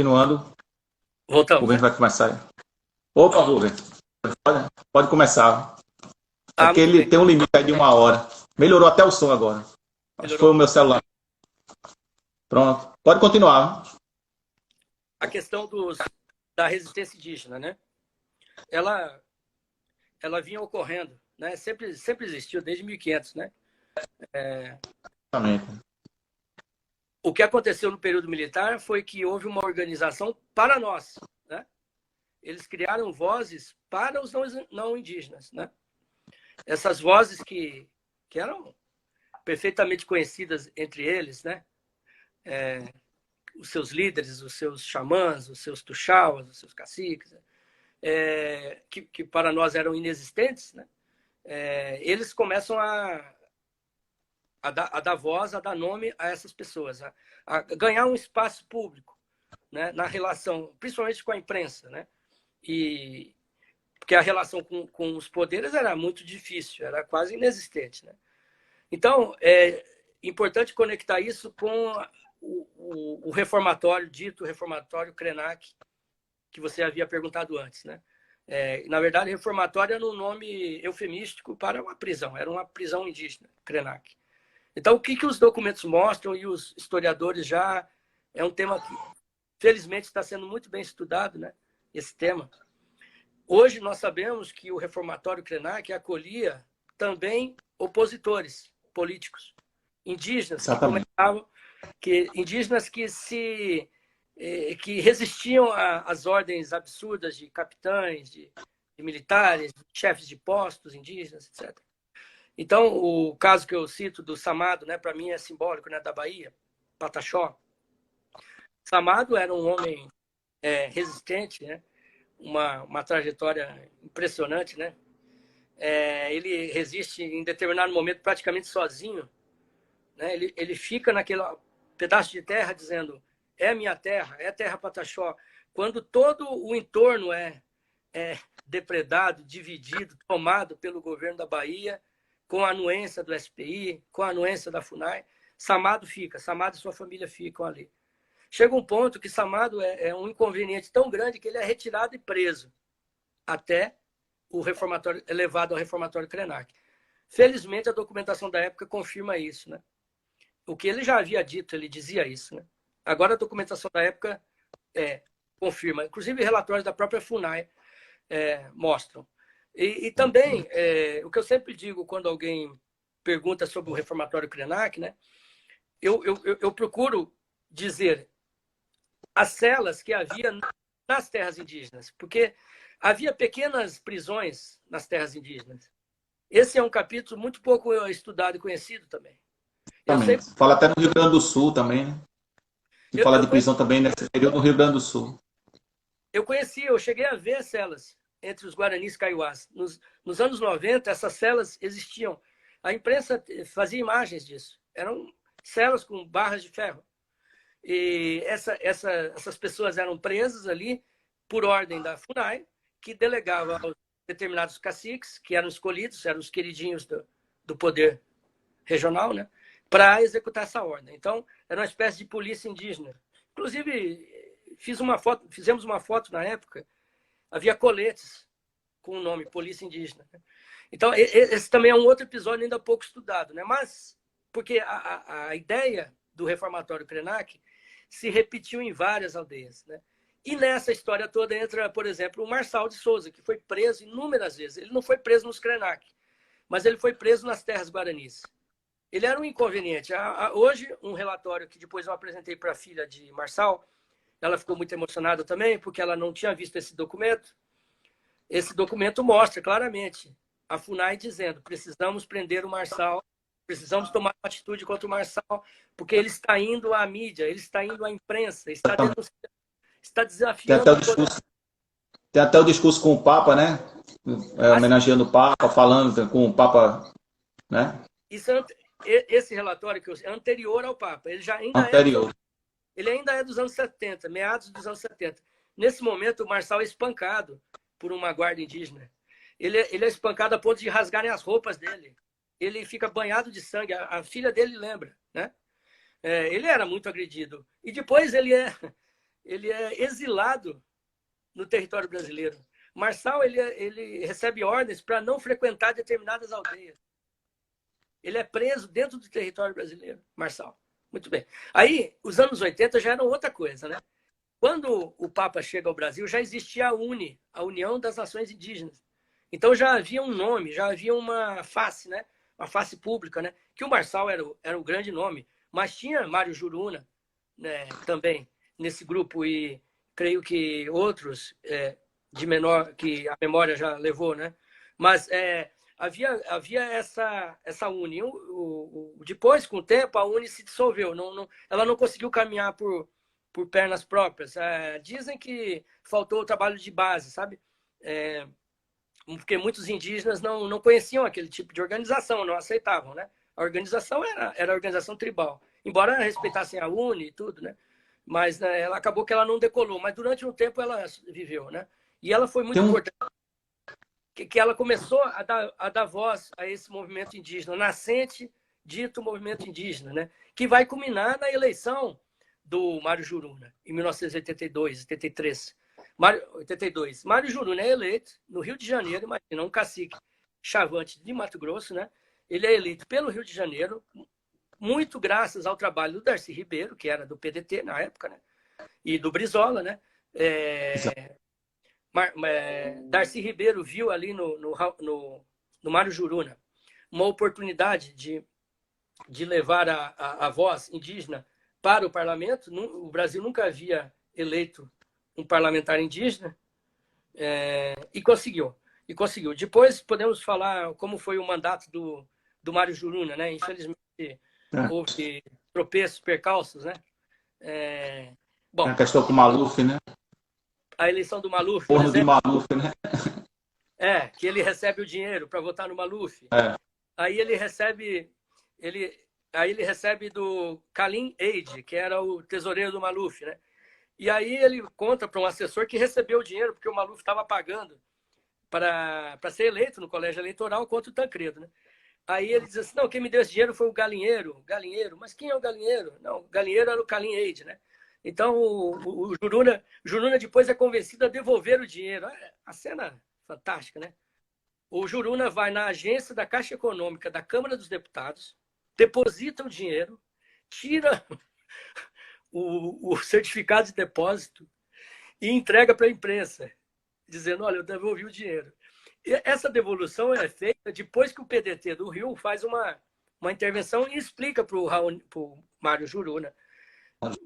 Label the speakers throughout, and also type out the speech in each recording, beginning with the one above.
Speaker 1: Continuando, o
Speaker 2: Voltamos,
Speaker 1: Rubens
Speaker 2: né?
Speaker 1: vai começar. Opa, Rubens, pode começar. É que
Speaker 2: Muito
Speaker 1: ele
Speaker 2: bem.
Speaker 1: tem um limite aí de 1 hora. Melhorou até o som agora. Acho que foi
Speaker 2: Melhorou.
Speaker 1: o meu celular. Pronto, pode continuar.
Speaker 2: A questão da resistência indígena, né? Ela, ela vinha ocorrendo, né? Sempre existiu, desde 1500, né?
Speaker 1: Exatamente.
Speaker 2: O que aconteceu no período militar foi que houve uma organização para nós, né? Eles criaram vozes para os não indígenas, né? Essas vozes que eram perfeitamente conhecidas entre eles, né? Os seus líderes, os seus xamãs, os seus tuxauas, os seus caciques, que para nós eram inexistentes, né? Eles começam a dar voz, a dar nome a essas pessoas, a ganhar um espaço público, né? Na relação, principalmente com a imprensa, né? E porque a relação com os poderes era muito difícil, era quase inexistente, né? Então, é importante conectar isso com o reformatório, dito reformatório Krenak, que você havia perguntado antes, né? Na verdade, reformatório era um nome eufemístico para uma prisão, era uma prisão indígena, Krenak. Então, o que os documentos mostram e os historiadores já... É um tema que, felizmente, está sendo muito bem estudado, né? Esse tema. Hoje, nós sabemos que o reformatório Krenak acolhia também opositores políticos, indígenas que
Speaker 1: Exatamente.
Speaker 2: comentavam indígenas que resistiam às ordens absurdas de capitães, de militares, de chefes de postos indígenas, etc. Então, o caso que eu cito do Samado, né, para mim é simbólico, né, da Bahia, Pataxó. Samado era um homem resistente, né, uma trajetória impressionante, né? Ele resiste em determinado momento praticamente sozinho, né? Ele fica naquele pedaço de terra dizendo: é minha terra, é terra Pataxó. Quando todo o entorno é depredado, dividido, tomado pelo governo da Bahia, com a anuência do SPI, com a anuência da FUNAI, Samado e sua família ficam ali. Chega um ponto que Samado é um inconveniente tão grande que ele é retirado e preso até o reformatório, levado ao reformatório Krenak. Felizmente, a documentação da época confirma isso, né? O que ele já havia dito, ele dizia isso, né? Agora a documentação da época confirma. Inclusive, relatórios da própria FUNAI mostram. E também, o que eu sempre digo quando alguém pergunta sobre o reformatório Krenak, né? Eu procuro dizer as celas que havia nas terras indígenas, porque havia pequenas prisões nas terras indígenas. Esse é um capítulo muito pouco estudado e conhecido também. Eu sei,
Speaker 1: Exatamente. Fala até no Rio Grande do Sul também, né? E fala de prisão também nesse período no Rio Grande do Sul.
Speaker 2: eu cheguei a ver celas entre os Guaranis e Kaiowás. Nos anos 90, essas celas existiam. A imprensa fazia imagens disso. Eram celas com barras de ferro. E essas pessoas eram presas ali por ordem da FUNAI, que delegava aos determinados caciques, que eram escolhidos, eram os queridinhos do poder regional, né, para executar essa ordem. Então, era uma espécie de polícia indígena. Inclusive, fizemos uma foto na época, havia coletes com o nome Polícia Indígena. Então, esse também é um outro episódio ainda pouco estudado, né? Mas, porque a ideia do reformatório Krenak se repetiu em várias aldeias, né? E nessa história toda entra, por exemplo, o Marçal de Souza, que foi preso inúmeras vezes. Ele não foi preso nos Krenak, mas ele foi preso nas terras guaranis. Ele era um inconveniente. Hoje, um relatório que depois eu apresentei para a filha de Marçal, ela ficou muito emocionada também, porque ela não tinha visto esse documento. Esse documento mostra claramente a FUNAI dizendo: precisamos prender o Marçal, precisamos tomar uma atitude contra o Marçal, porque ele está indo à mídia, ele está indo à imprensa, está
Speaker 1: Tem
Speaker 2: desafiando
Speaker 1: até o
Speaker 2: o poder.
Speaker 1: discurso, tem até o discurso com o Papa, né?
Speaker 2: Assim,
Speaker 1: Homenageando o Papa, falando com o Papa, né?
Speaker 2: esse relatório que é anterior ao Papa,
Speaker 1: Anterior.
Speaker 2: ele ainda é dos anos 70, meados dos anos 70. Nesse momento, o Marçal é espancado por uma guarda indígena. Ele é espancado a ponto de rasgarem as roupas dele. Ele fica banhado de sangue. A filha dele lembra, né? Ele era muito agredido. E depois ele é exilado no território brasileiro. Marçal, ele recebe ordens para não frequentar determinadas aldeias. Ele é preso dentro do território brasileiro, Marçal. Muito bem. Aí, os anos 80 já eram outra coisa, né? Quando o Papa chega ao Brasil, já existia a UNE, a União das Nações Indígenas. Então já havia um nome, já havia uma face, né? Uma face pública, né? Que o Marçal era o grande nome, mas tinha Mário Juruna, né, também nesse grupo, e creio que outros de menor, que a memória já levou, né? Mas havia essa UNE. Depois, com o tempo, a UNE se dissolveu. Ela não conseguiu caminhar por pernas próprias. Dizem que faltou o trabalho de base, sabe? Porque muitos indígenas não conheciam aquele tipo de organização, não aceitavam, né? A organização era a organização tribal, embora respeitassem a UNE e tudo, né? Mas né, ela acabou que ela não decolou, mas durante um tempo ela viveu, né? E ela foi muito importante, que ela começou a dar voz a esse movimento indígena, nascente, dito movimento indígena, né? Que vai culminar na eleição do Mário Juruna, em 1982, 83. 82. Mário Juruna é eleito no Rio de Janeiro, imagina, um cacique chavante de Mato Grosso, né? Ele é eleito pelo Rio de Janeiro, muito graças ao trabalho do Darcy Ribeiro, que era do PDT na época, né? E do Brizola, né? Darcy Ribeiro viu ali no Mário Juruna uma oportunidade de levar a voz indígena para o parlamento. O Brasil nunca havia eleito um parlamentar indígena, e conseguiu. Depois podemos falar como foi o mandato do Mário Juruna, né? Infelizmente houve tropeços, percalços, né? Bom,
Speaker 1: a questão com o Maluf, né?
Speaker 2: A eleição do Maluf,
Speaker 1: Forno de Maluf, né?
Speaker 2: Que ele recebe o dinheiro para votar no Maluf. Aí ele recebe do Kalim Eide, que era o tesoureiro do Maluf, né? E aí ele conta para um assessor que recebeu o dinheiro porque o Maluf estava pagando para ser eleito no colégio eleitoral contra o Tancredo, né? Aí ele diz assim, não, quem me deu esse dinheiro foi o Galinheiro. Mas quem é o Galinheiro? Não, o Galinheiro era o Kalim Eide, né? Então o Juruna depois é convencido a devolver o dinheiro. A cena fantástica, né? O Juruna vai na agência da Caixa Econômica da Câmara dos Deputados, deposita o dinheiro, tira o certificado de depósito e entrega para a imprensa, dizendo, olha, eu devolvi o dinheiro. E essa devolução é feita depois que o PDT do Rio faz uma intervenção e explica para o Mário Juruna.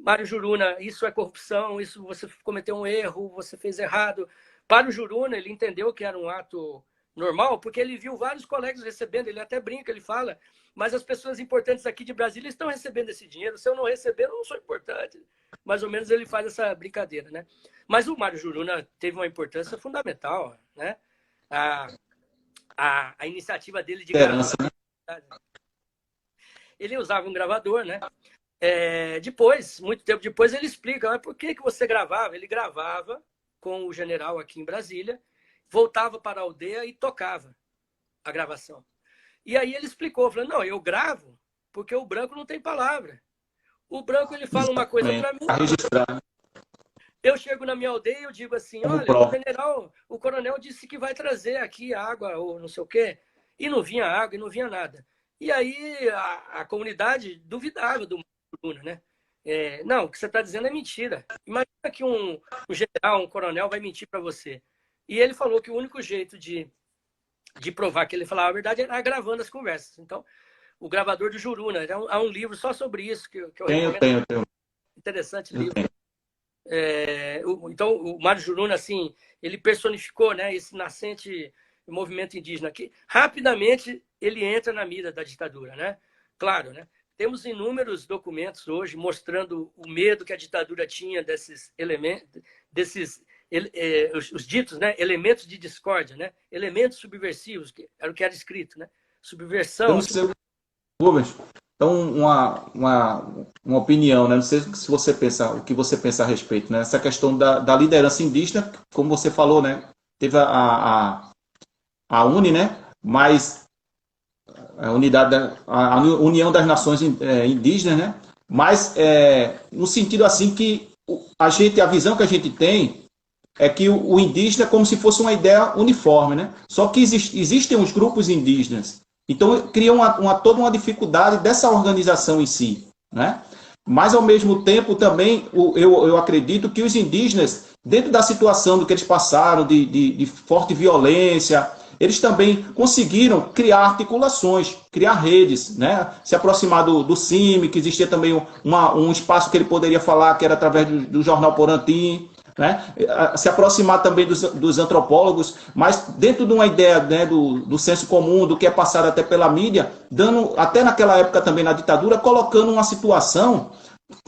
Speaker 2: Mário Juruna, isso é corrupção, isso você cometeu um erro, você fez errado. Para o Juruna, ele entendeu que era um ato normal, porque ele viu vários colegas recebendo, ele até brinca, ele fala, mas as pessoas importantes aqui de Brasília estão recebendo esse dinheiro, se eu não receber, eu não sou importante. Mais ou menos ele faz essa brincadeira, né? Mas o Mário Juruna teve uma importância fundamental, né? A iniciativa dele de gravar. Ele usava um gravador, né? Depois, muito tempo depois, ele explica, mas por que você gravava? Ele gravava com o general aqui em Brasília, voltava para a aldeia e tocava a gravação. E aí ele explicou, falando, não, eu gravo porque o branco não tem palavra. O branco, ele fala uma coisa para mim. Eu chego na minha aldeia e eu digo assim, olha, o coronel disse que vai trazer aqui água ou não sei o quê. E não vinha água e não vinha nada. E aí a comunidade duvidava do Juruna, né? Não, o que você está dizendo é mentira. Imagina que um general, um coronel vai mentir para você. E ele falou que o único jeito de provar que ele falava a verdade era gravando as conversas. Então, o gravador do Juruna, há um livro só sobre isso que eu recomendo.
Speaker 1: Tenho.
Speaker 2: Interessante livro. Então, o Mário Juruna, assim, ele personificou, né, esse nascente movimento indígena aqui. Rapidamente, ele entra na mira da ditadura, né? Claro, né? Temos inúmeros documentos hoje mostrando o medo que a ditadura tinha desses elementos, os ditos, né, elementos de discórdia, né, elementos subversivos, que era o que era escrito, né, subversão.
Speaker 1: Rubens, então uma opinião, né? Não sei se você pensa, o que você pensa a respeito, né? Essa questão da liderança indígena, como você falou, né? Teve a UNE, né? Mas a União das Nações Indígenas, né? Mas no sentido assim que a visão que a gente tem é que o indígena é como se fosse uma ideia uniforme, né? Só que existem os grupos indígenas. Então, cria toda uma dificuldade dessa organização em si, né? Mas, ao mesmo tempo, também, eu acredito que os indígenas, dentro da situação do que eles passaram, de forte violência, eles também conseguiram criar articulações, criar redes, né? Se aproximar do CIMI, que existia também um espaço que ele poderia falar, que era através do Jornal Porantim, né? Se aproximar também dos antropólogos, mas dentro de uma ideia, né, do senso comum, do que é passado até pela mídia, dando, até naquela época também na ditadura, colocando uma situação,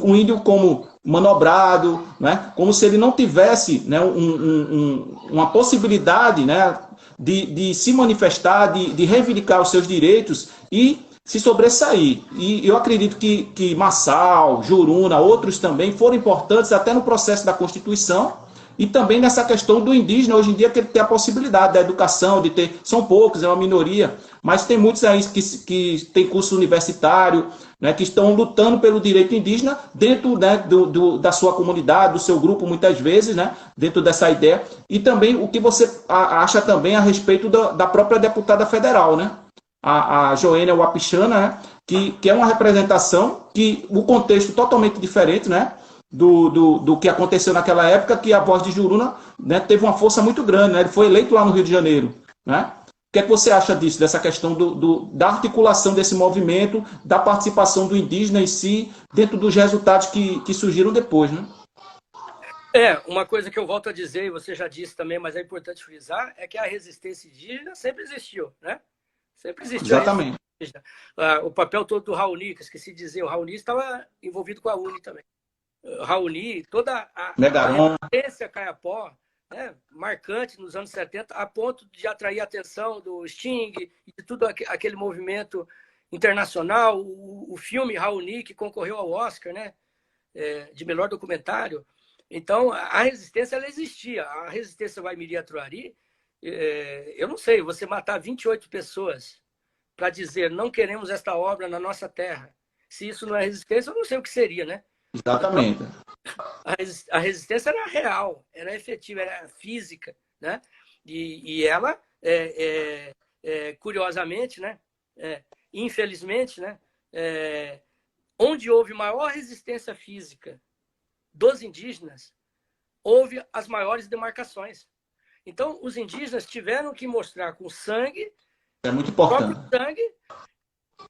Speaker 1: o índio como manobrado, né, como se ele não tivesse, né, uma possibilidade, né, de se manifestar, de reivindicar os seus direitos e se sobressair. E eu acredito que Marçal, Juruna, outros também foram importantes até no processo da Constituição e também nessa questão do indígena, hoje em dia, que ele tem a possibilidade da educação, de ter, são poucos, é uma minoria, mas tem muitos aí que têm curso universitário, né, que estão lutando pelo direito indígena dentro, né, da sua comunidade, do seu grupo, muitas vezes, né, dentro dessa ideia. E também o que você acha também a respeito da própria deputada federal, né? A Joênia Wapichana, né, que é uma representação que o contexto totalmente diferente, né, do que aconteceu naquela época, que a voz de Juruna, né, teve uma força muito grande, né, ele foi eleito lá no Rio de Janeiro, né? O que é que você acha disso, dessa questão da articulação desse movimento, da participação do indígena em si, dentro dos resultados que surgiram depois, né?
Speaker 2: Uma coisa que eu volto a dizer, e você já disse também, mas é importante frisar, é que a resistência indígena sempre existiu, né? Sempre existiu a resistência
Speaker 1: Exatamente.
Speaker 2: indígena. O papel todo do Raoni, que esqueci de dizer, o Raoni estava envolvido com a UNE também. Raoni, toda a
Speaker 1: Megaron.
Speaker 2: resistência Kayapó, né, marcante nos anos 70, a ponto de atrair a atenção do Sting e de tudo aquele movimento internacional. O filme Raoni, que concorreu ao Oscar, né, de melhor documentário. Então, a resistência, ela existia. A resistência Waimiri-Atuari, eu não sei, você matar 28 pessoas para dizer não queremos esta obra na nossa terra, se isso não é resistência, eu não sei o que seria, né?
Speaker 1: Exatamente.
Speaker 2: A resistência era real, era efetiva, era física, né? E ela, curiosamente, né? Infelizmente, né? Onde houve maior resistência física dos indígenas, houve as maiores demarcações. Então, os indígenas tiveram que mostrar com sangue,
Speaker 1: É muito
Speaker 2: próprio
Speaker 1: importante.
Speaker 2: sangue,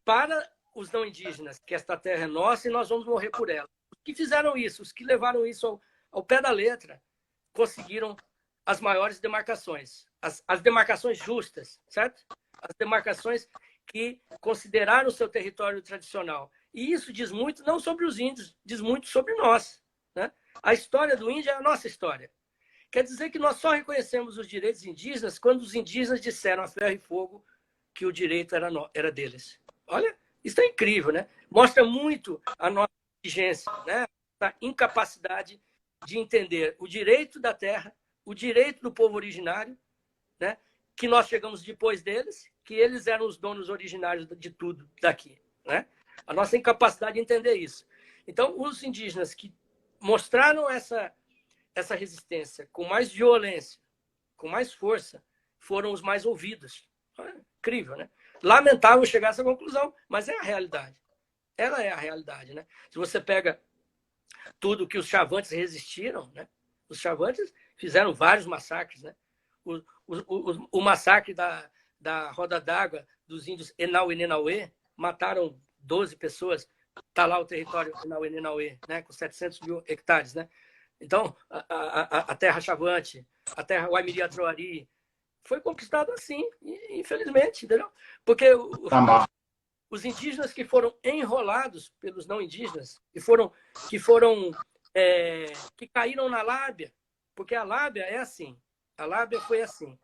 Speaker 2: para os não indígenas, que esta terra é nossa e nós vamos morrer por ela. Os que fizeram isso, os que levaram isso ao pé da letra, conseguiram as maiores demarcações. As demarcações justas, certo? As demarcações que consideraram o seu território tradicional. E isso diz muito, não sobre os índios, diz muito sobre nós, né? A história do índio é a nossa história. Quer dizer que nós só reconhecemos os direitos indígenas quando os indígenas disseram a ferro e fogo que o direito era deles. Olha, isso é incrível, né? Mostra muito a nossa exigência, né? A incapacidade de entender o direito da terra, o direito do povo originário, né? Que nós chegamos depois deles, que eles eram os donos originários de tudo daqui, né? A nossa incapacidade de entender isso. Então, os indígenas que mostraram essa resistência com mais violência, com mais força, foram os mais ouvidos. Incrível, né? Lamentável chegar a essa conclusão, mas é a realidade. Ela é a realidade, né? Se você pega tudo que os chavantes resistiram, né? Os chavantes fizeram vários massacres, né? O massacre da Roda d'Água dos índios Enau e Nenauê, mataram 12 pessoas. Está lá o território Enau e Nenauê, né? Com 700 mil hectares, né? Então, a terra chavante, a terra Waimiri-Atuari, foi conquistado assim, infelizmente, entendeu? Porque os indígenas que foram enrolados pelos não indígenas, que caíram na lábia, porque a lábia é assim, a lábia foi assim: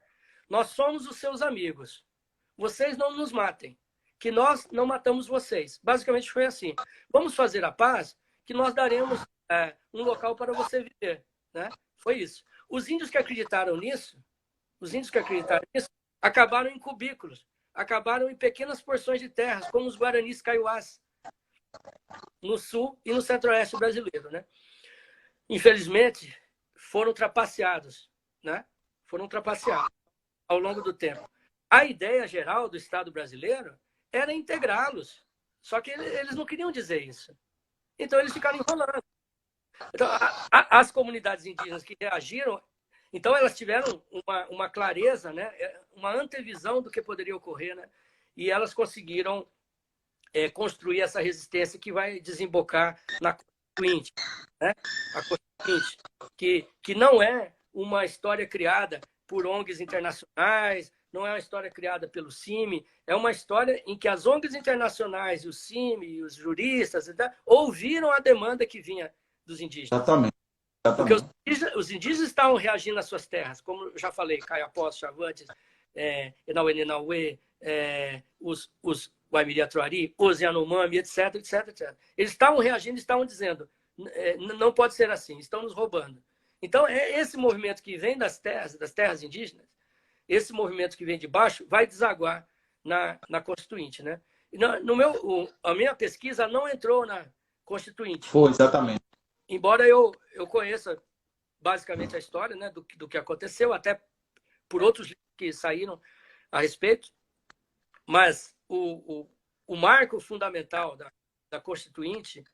Speaker 2: nós somos os seus amigos, vocês não nos matem, que nós não matamos vocês. Basicamente foi assim: vamos fazer a paz, que nós daremos um local para você viver, né? Foi isso. Os índios que acreditaram nisso, acabaram em cubículos, acabaram em pequenas porções de terras, como os guaranis kaiowás, no sul e no centro-oeste brasileiro, né? infelizmente, foram trapaceados, né? Foram trapaceados ao longo do tempo. A ideia geral do Estado brasileiro era integrá-los, só que eles não queriam dizer isso. Então, eles ficaram enrolando. Então, as comunidades indígenas que reagiram, então elas tiveram uma clareza, né? Uma antevisão do que poderia ocorrer, né? E elas conseguiram construir essa resistência que vai desembocar na Constituinte, né? A Constituinte, que não é uma história criada por ONGs internacionais, não é uma história criada pelo CIMI, é uma história em que as ONGs internacionais, o CIMI, os juristas, ouviram a demanda que vinha dos indígenas.
Speaker 1: Exatamente.
Speaker 2: Porque os indígenas estavam reagindo às suas terras, como eu já falei, Kayapós, Chavantes, Enauê, os Guaimiri-Atuari, os Yanomami, etc, etc, etc. Eles estavam reagindo, estavam dizendo, não pode ser assim, estão nos roubando. Então, esse movimento que vem das terras indígenas, esse movimento que vem de baixo, vai desaguar na Constituinte, né? A minha pesquisa não entrou na Constituinte.
Speaker 1: Foi, exatamente.
Speaker 2: Embora eu conheça basicamente a história, né, do que aconteceu, até por outros livros que saíram a respeito, mas o marco fundamental da Constituinte,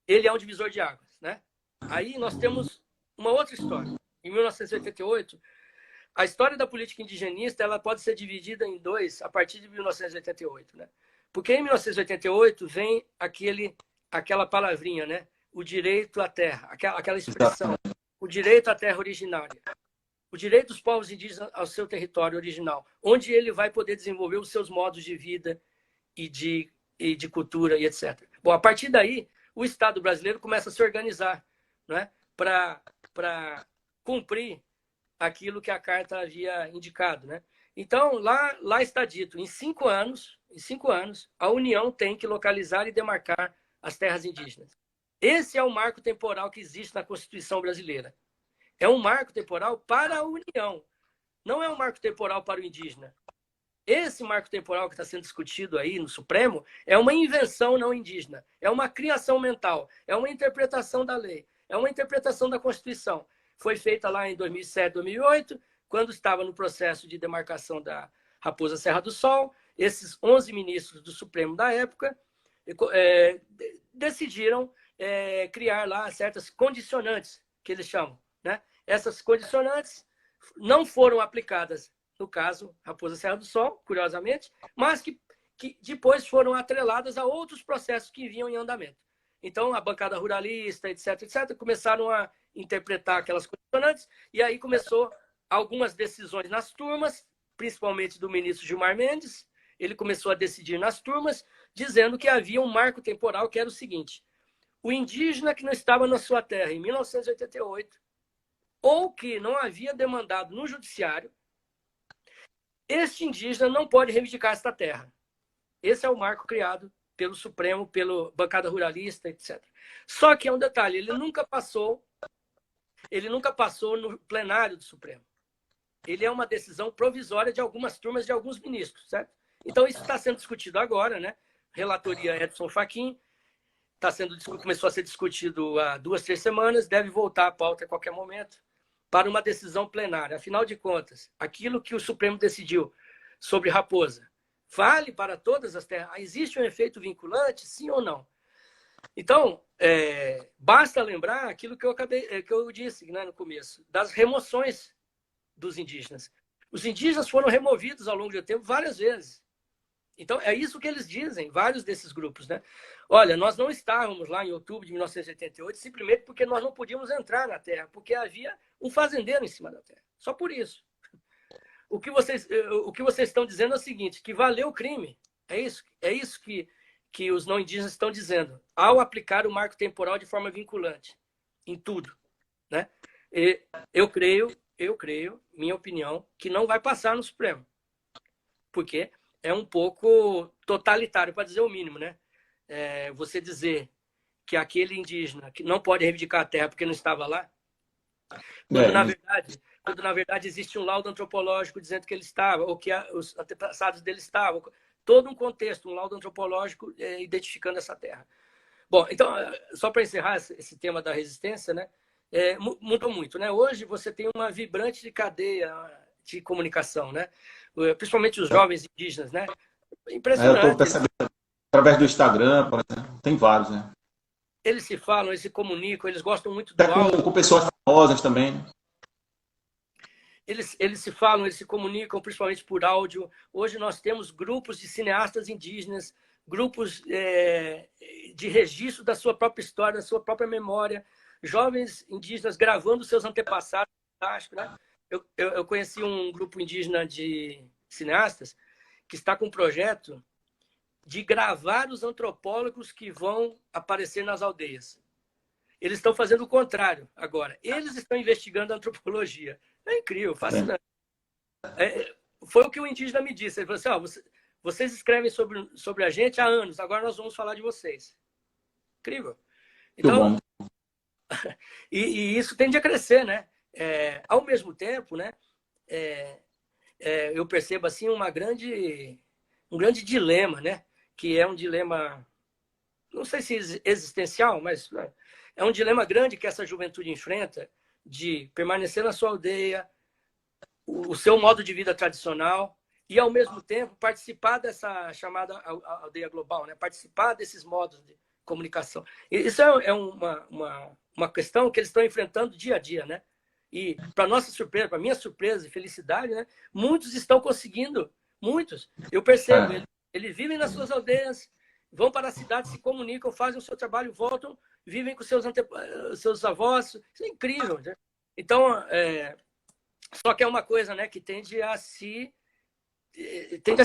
Speaker 2: ele é um divisor de águas, né? Aí nós temos uma outra história. Em 1988, a história da política indigenista ela pode ser dividida em dois a partir de 1988, né? Porque em 1988 vem aquela palavrinha, né? O direito à terra, aquela expressão, o direito à terra originária, o direito dos povos indígenas ao seu território original, onde ele vai poder desenvolver os seus modos de vida e de cultura e etc. Bom, a partir daí, o Estado brasileiro começa a se organizar, né, para cumprir aquilo que a Carta havia indicado, né? Então, lá está dito, em 5 anos, a União tem que localizar e demarcar as terras indígenas. Esse é o marco temporal que existe na Constituição brasileira. É um marco temporal para a União, não é um marco temporal para o indígena. Esse marco temporal que está sendo discutido aí no Supremo é uma invenção não indígena, é uma criação mental, é uma interpretação da lei, é uma interpretação da Constituição. Foi feita lá em 2007, 2008, quando estava no processo de demarcação da Raposa Serra do Sol. Esses 11 ministros do Supremo da época decidiram criar lá certas condicionantes, que eles chamam, né? Essas condicionantes não foram aplicadas no caso Raposa Serra do Sol, curiosamente, mas que depois foram atreladas a outros processos que vinham em andamento. Então, a bancada ruralista, etc., etc., começaram a interpretar aquelas condicionantes, e aí começou algumas decisões nas turmas, principalmente do ministro Gilmar Mendes. Ele começou a decidir nas turmas, dizendo que havia um marco temporal que era o seguinte: o indígena que não estava na sua terra em 1988, ou que não havia demandado no judiciário, este indígena não pode reivindicar esta terra. Esse é o marco criado pelo Supremo, pela bancada ruralista, etc. Só que é um detalhe, ele nunca passou no plenário do Supremo. Ele é uma decisão provisória de algumas turmas de alguns ministros, certo? Então, isso está sendo discutido agora, né? Relatoria Edson Fachin, começou a ser discutido há 2, 3 semanas, deve voltar à pauta a qualquer momento para uma decisão plenária. Afinal de contas, aquilo que o Supremo decidiu sobre Raposa vale para todas as terras? Existe um efeito vinculante, sim ou não? Então, basta lembrar aquilo que eu disse, né, no começo, das remoções dos indígenas. Os indígenas foram removidos ao longo do tempo várias vezes. Então, é isso que eles dizem, vários desses grupos, né? Olha, nós não estávamos lá em outubro de 1988 simplesmente porque nós não podíamos entrar na terra, porque havia um fazendeiro em cima da terra. Só por isso. O que vocês estão dizendo é o seguinte, que valeu o crime. É isso que os não indígenas estão dizendo, ao aplicar o marco temporal de forma vinculante em tudo, né? E eu creio, minha opinião, que não vai passar no Supremo. Porque é um pouco totalitário, para dizer o mínimo, né? Você dizer que aquele indígena que não pode reivindicar a terra porque não estava lá, quando na verdade existe um laudo antropológico dizendo que ele estava, ou que os antepassados dele estavam, todo um contexto, um laudo antropológico identificando essa terra. Bom, então, só para encerrar esse tema da resistência, né? mudou muito, né? Hoje você tem uma vibrante cadeia de comunicação, né? Principalmente os jovens indígenas, né?
Speaker 1: Eu estou
Speaker 2: Impressionante.
Speaker 1: percebendo através do Instagram, por exemplo. Tem vários, né?
Speaker 2: Eles se falam, eles se comunicam, eles gostam muito
Speaker 1: Até
Speaker 2: do áudio.
Speaker 1: com pessoas famosas também, né?
Speaker 2: Eles se falam, eles se comunicam principalmente por áudio. Hoje nós temos grupos de cineastas indígenas, grupos de registro da sua própria história, da sua própria memória, jovens indígenas gravando seus antepassados, fantástico, né? Eu conheci um grupo indígena de cineastas que está com um projeto de gravar os antropólogos que vão aparecer nas aldeias. Eles estão fazendo o contrário agora. Eles estão investigando a antropologia. É incrível, fascinante. Foi o que o indígena me disse. Ele falou assim, vocês escrevem sobre a gente há anos, agora nós vamos falar de vocês. Incrível. Então,
Speaker 1: Muito bom.
Speaker 2: e isso tende a crescer, né? Ao mesmo tempo, né? Eu percebo assim um grande dilema, né? Que é um dilema, não sei se existencial, mas é um dilema grande que essa juventude enfrenta de permanecer na sua aldeia, o seu modo de vida tradicional e, ao mesmo tempo, participar dessa chamada aldeia global, né? Participar desses modos de comunicação. Isso é uma questão que eles estão enfrentando dia a dia, né? E, para nossa surpresa, para minha surpresa e felicidade, né? Muitos estão conseguindo, muitos. Eu percebo, eles vivem nas suas aldeias, vão para a cidade, se comunicam, fazem o seu trabalho, voltam, vivem com seus avós. Isso é incrível, né? Então, só que é uma coisa, né, que tende a se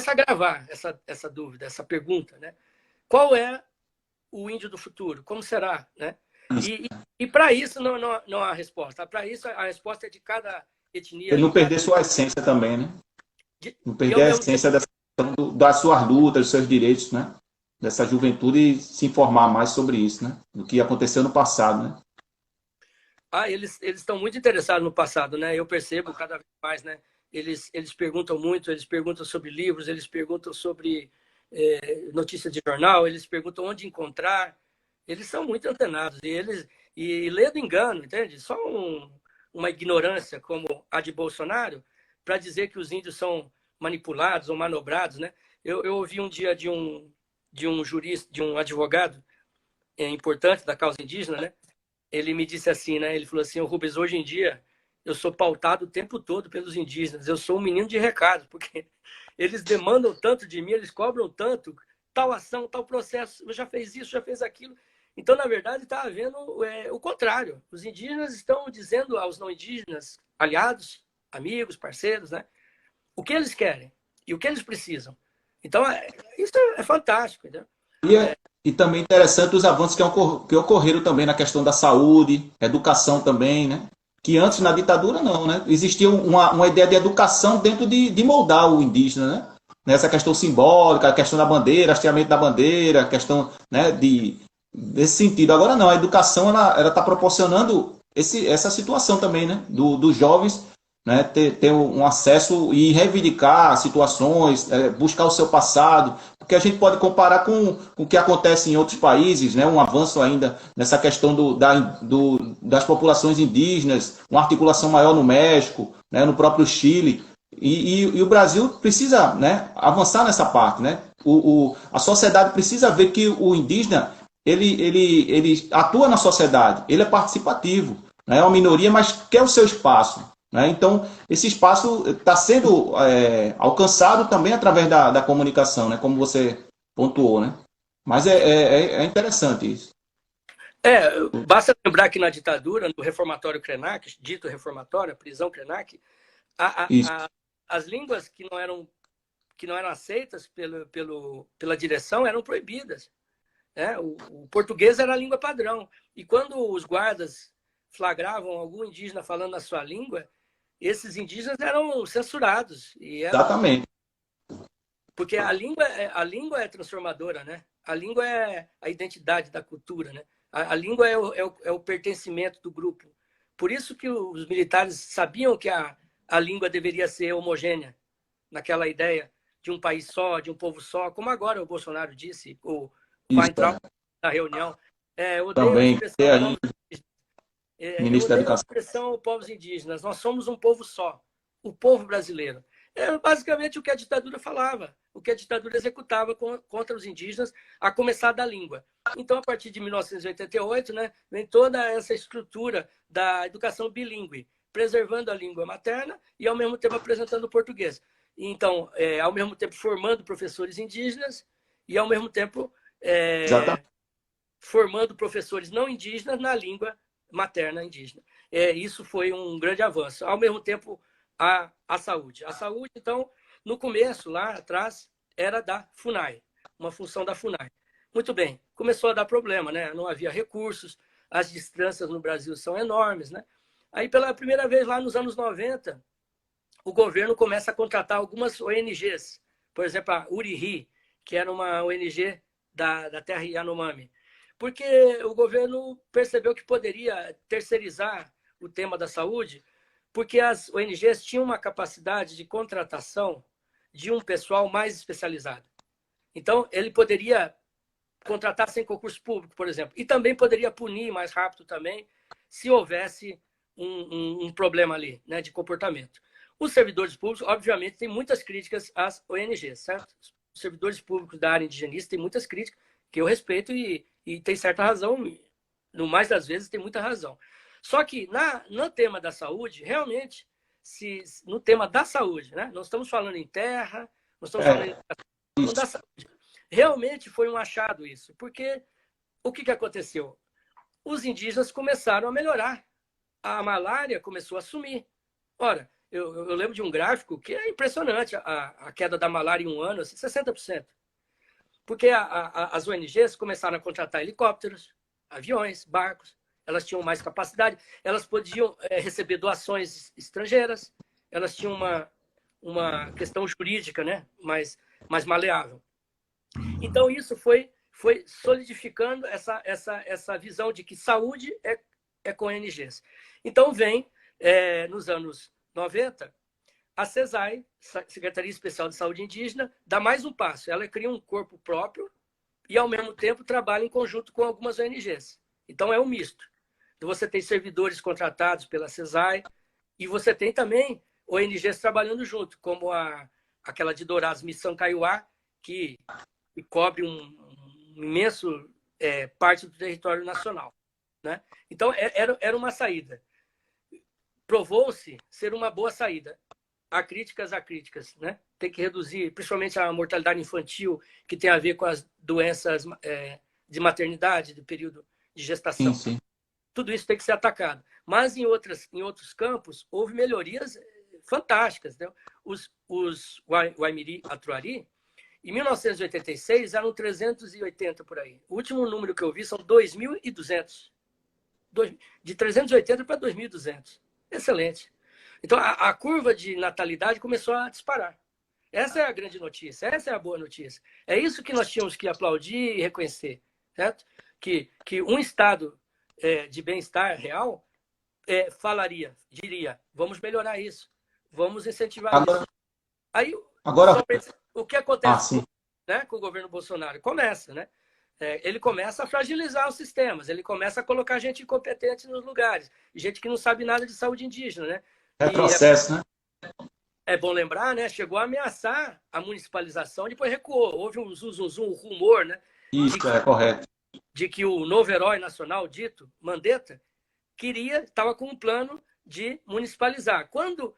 Speaker 2: agravar essa dúvida, essa pergunta, né? Qual é o índio do futuro? Como será, né? E para isso não há resposta. Para isso a resposta é de cada etnia.
Speaker 1: Ele não perder sua essência também, né? Não perder a essência das suas lutas, dos seus direitos, né? Dessa juventude e se informar mais sobre isso, né? Do que aconteceu no passado, né?
Speaker 2: Eles estão muito interessados no passado, né? Eu percebo cada vez mais, né? Eles perguntam muito, eles perguntam sobre livros, eles perguntam sobre notícia de jornal, eles perguntam onde encontrar. Eles são muito antenados e lê do engano, entende? Só uma ignorância como a de Bolsonaro para dizer que os índios são manipulados ou manobrados, né? Eu ouvi um dia de um jurista, de um advogado importante da causa indígena, né? Ele me disse assim, né? Ele falou assim, Rubens, hoje em dia eu sou pautado o tempo todo pelos indígenas. Eu sou um menino de recado, porque eles demandam tanto de mim, eles cobram tanto, tal ação, tal processo, já fez isso, já fez aquilo. Então, na verdade, está havendo o contrário. Os indígenas estão dizendo aos não indígenas, aliados, amigos, parceiros, né? O que eles querem e o que eles precisam. Então, isso é fantástico, entendeu?
Speaker 1: E também interessante os avanços que ocorreram também na questão da saúde, educação também, né? Que antes, na ditadura, não, né? Existia uma ideia de educação dentro de moldar o indígena, né? Nessa questão simbólica, a questão da bandeira, hasteamento da bandeira, a questão, né, desse sentido. Agora não, a educação ela está proporcionando essa situação também, né? Dos jovens, né, ter um acesso e reivindicar situações, buscar o seu passado, porque a gente pode comparar com o que acontece em outros países, né, um avanço ainda nessa questão das populações indígenas, uma articulação maior no México, né, no próprio Chile, e o Brasil precisa, né, avançar nessa parte, né? A sociedade precisa ver que o indígena ele atua na sociedade, ele é participativo, né, é uma minoria, mas quer o seu espaço. Né? Então, esse espaço está sendo alcançado também através da comunicação, né? Como você pontuou. Né? Mas é interessante isso.
Speaker 2: Basta lembrar que na ditadura, no reformatório Krenak, dito reformatório, a prisão Krenak, as línguas que não eram aceitas pela direção eram proibidas. Né? O português era a língua padrão. E quando os guardas flagravam algum indígena falando a sua língua, esses indígenas eram censurados.
Speaker 1: Exatamente.
Speaker 2: Porque a língua é transformadora, né? A língua é a identidade da cultura, né? A língua é o pertencimento do grupo. Por isso que os militares sabiam que a língua deveria ser homogênea, naquela ideia de um país só, de um povo só, como agora o Bolsonaro disse, o Weintraub na reunião. Eu odeio
Speaker 1: também.
Speaker 2: a expressão Eu
Speaker 1: Ministro da
Speaker 2: odeio a
Speaker 1: Educação.
Speaker 2: expressão povos indígenas. Nós somos um povo só, o povo brasileiro. É basicamente o que a ditadura falava, o que a ditadura executava contra os indígenas, a começar da língua. Então, a partir de 1988, né, vem toda essa estrutura da educação bilíngue, preservando a língua materna e, ao mesmo tempo, apresentando o português. Então, ao mesmo tempo, formando professores indígenas e, ao mesmo tempo,
Speaker 1: Exatamente.
Speaker 2: formando professores não indígenas na língua materna indígena. Isso foi um grande avanço. Ao mesmo tempo, a saúde. A saúde, então, no começo, lá atrás, era da FUNAI, uma função da FUNAI. Muito bem, começou a dar problema, né? Não havia recursos, as distâncias no Brasil são enormes, né? Aí, pela primeira vez, lá nos anos 90, o governo começa a contratar algumas ONGs, por exemplo, a URIRI, que era uma ONG da terra Yanomami, porque o governo percebeu que poderia terceirizar o tema da saúde, porque as ONGs tinham uma capacidade de contratação de um pessoal mais especializado. Então, ele poderia contratar sem concurso público, por exemplo, e também poderia punir mais rápido também, se houvesse um problema ali, né, de comportamento. Os servidores públicos, obviamente, têm muitas críticas às ONGs, certo? Os servidores públicos da área indigenista têm muitas críticas, que eu respeito e tem certa razão, no mais das vezes tem muita razão. Só que no tema da saúde, realmente, no tema da saúde, né? Não estamos falando em terra, não estamos falando da saúde. Realmente foi um achado isso, porque o que aconteceu? Os indígenas começaram a melhorar, a malária começou a sumir. Ora, eu lembro de um gráfico que é impressionante, a queda da malária em um ano, assim, 60%. Porque as ONGs começaram a contratar helicópteros, aviões, barcos, elas tinham mais capacidade, elas podiam receber doações estrangeiras, elas tinham uma questão jurídica, né, mais maleável. Então, isso foi solidificando essa visão de que saúde é com ONGs. Então, vem, nos anos 90, a CESAI, Secretaria Especial de Saúde Indígena, dá mais um passo. Ela cria um corpo próprio e, ao mesmo tempo, trabalha em conjunto com algumas ONGs. Então, é um misto. Então, você tem servidores contratados pela CESAI e você tem também ONGs trabalhando junto, como aquela de Dourados, Missão Kaiowá, que cobre um imenso parte do território nacional, né? Então, era uma saída. Provou-se ser uma boa saída. Há críticas, né? Tem que reduzir, principalmente a mortalidade infantil, que tem a ver com as doenças de maternidade, do período de gestação.
Speaker 1: Sim, sim.
Speaker 2: Tudo isso tem que ser atacado. Mas em outros campos, houve melhorias fantásticas, né? Os Waimiri Atuari, em 1986, eram 380 por aí. O último número que eu vi são 2.200. De 380 para 2.200. Excelente. Então, a curva de natalidade começou a disparar. Essa é a grande notícia, essa é a boa notícia. É isso que nós tínhamos que aplaudir e reconhecer, certo? Que um estado de bem-estar real diria, vamos melhorar isso, vamos incentivar isso. Aí, o que acontece com o governo Bolsonaro? Começa, né? Ele começa a fragilizar os sistemas, ele começa a colocar gente incompetente nos lugares, gente que não sabe nada de saúde indígena, né?
Speaker 1: Retrocesso, né?
Speaker 2: É bom lembrar, né? Chegou a ameaçar a municipalização, depois recuou. Houve um rumor, né?
Speaker 1: Isso, correto.
Speaker 2: De que o novo herói nacional, dito Mandetta, estava com um plano de municipalizar. Quando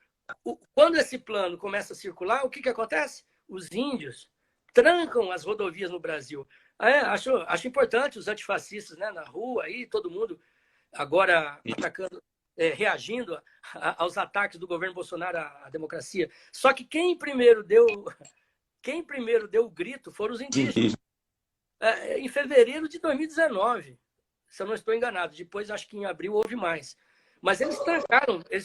Speaker 2: esse plano começa a circular, o que acontece? Os índios trancam as rodovias no Brasil. Acho importante os antifascistas, né, na rua, aí, todo mundo agora atacando, reagindo aos ataques do governo Bolsonaro à democracia. Só que quem primeiro deu o grito foram os indígenas. Em fevereiro de 2019, se eu não estou enganado. Depois, acho que em abril houve mais. Mas eles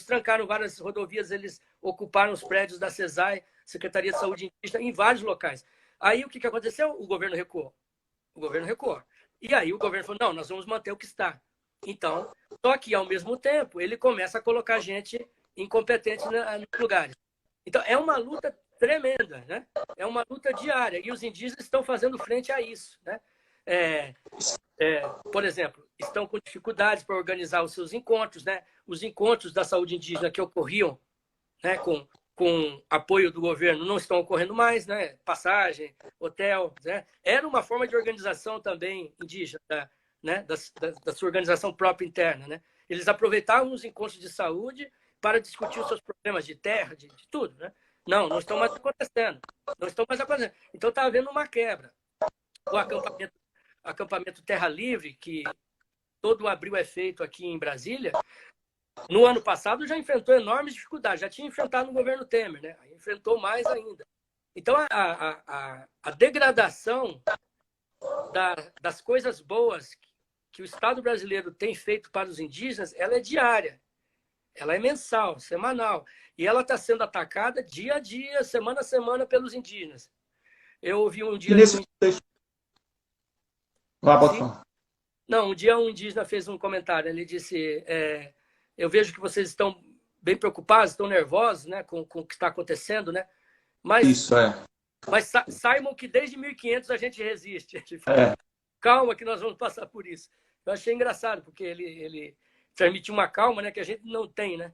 Speaker 2: trancaram várias rodovias, eles ocuparam os prédios da CESAI, Secretaria de Saúde Indígena, em vários locais. Aí o que aconteceu? O governo recuou. E aí o governo falou, não, nós vamos manter o que está. Então, só que ao mesmo tempo, ele começa a colocar gente incompetente nos lugares. Então, é uma luta tremenda, né? É uma luta diária. E os indígenas estão fazendo frente a isso, né? Por exemplo, estão com dificuldades para organizar os seus encontros, né? Os encontros da saúde indígena que ocorriam, né, com apoio do governo não estão ocorrendo mais, né? Passagem, hotel, né? Era uma forma de organização também indígena, né? Da sua organização própria interna, né? Eles aproveitavam os encontros de saúde para discutir os seus problemas de terra, de tudo, né? Não estão mais acontecendo. Não estão mais acontecendo. Então está havendo uma quebra. O acampamento Terra Livre, que todo abril é feito aqui em Brasília, no ano passado já enfrentou enormes dificuldades, já tinha enfrentado no governo Temer, né? Enfrentou mais ainda. Então, a degradação das coisas boas que o Estado brasileiro tem feito para os indígenas, ela é diária, ela é mensal, semanal, e ela está sendo atacada dia a dia, semana a semana pelos indígenas. Eu ouvi um dia... Não, um dia um indígena fez um comentário, ele disse... eu vejo que vocês estão bem preocupados, estão nervosos, né, com o que está acontecendo, né? Mas,
Speaker 1: isso,
Speaker 2: mas saibam que desde 1500 a gente resiste. Ele fala, calma que nós vamos passar por isso. Eu achei engraçado, porque ele transmitiu uma calma, né, que a gente não tem, né?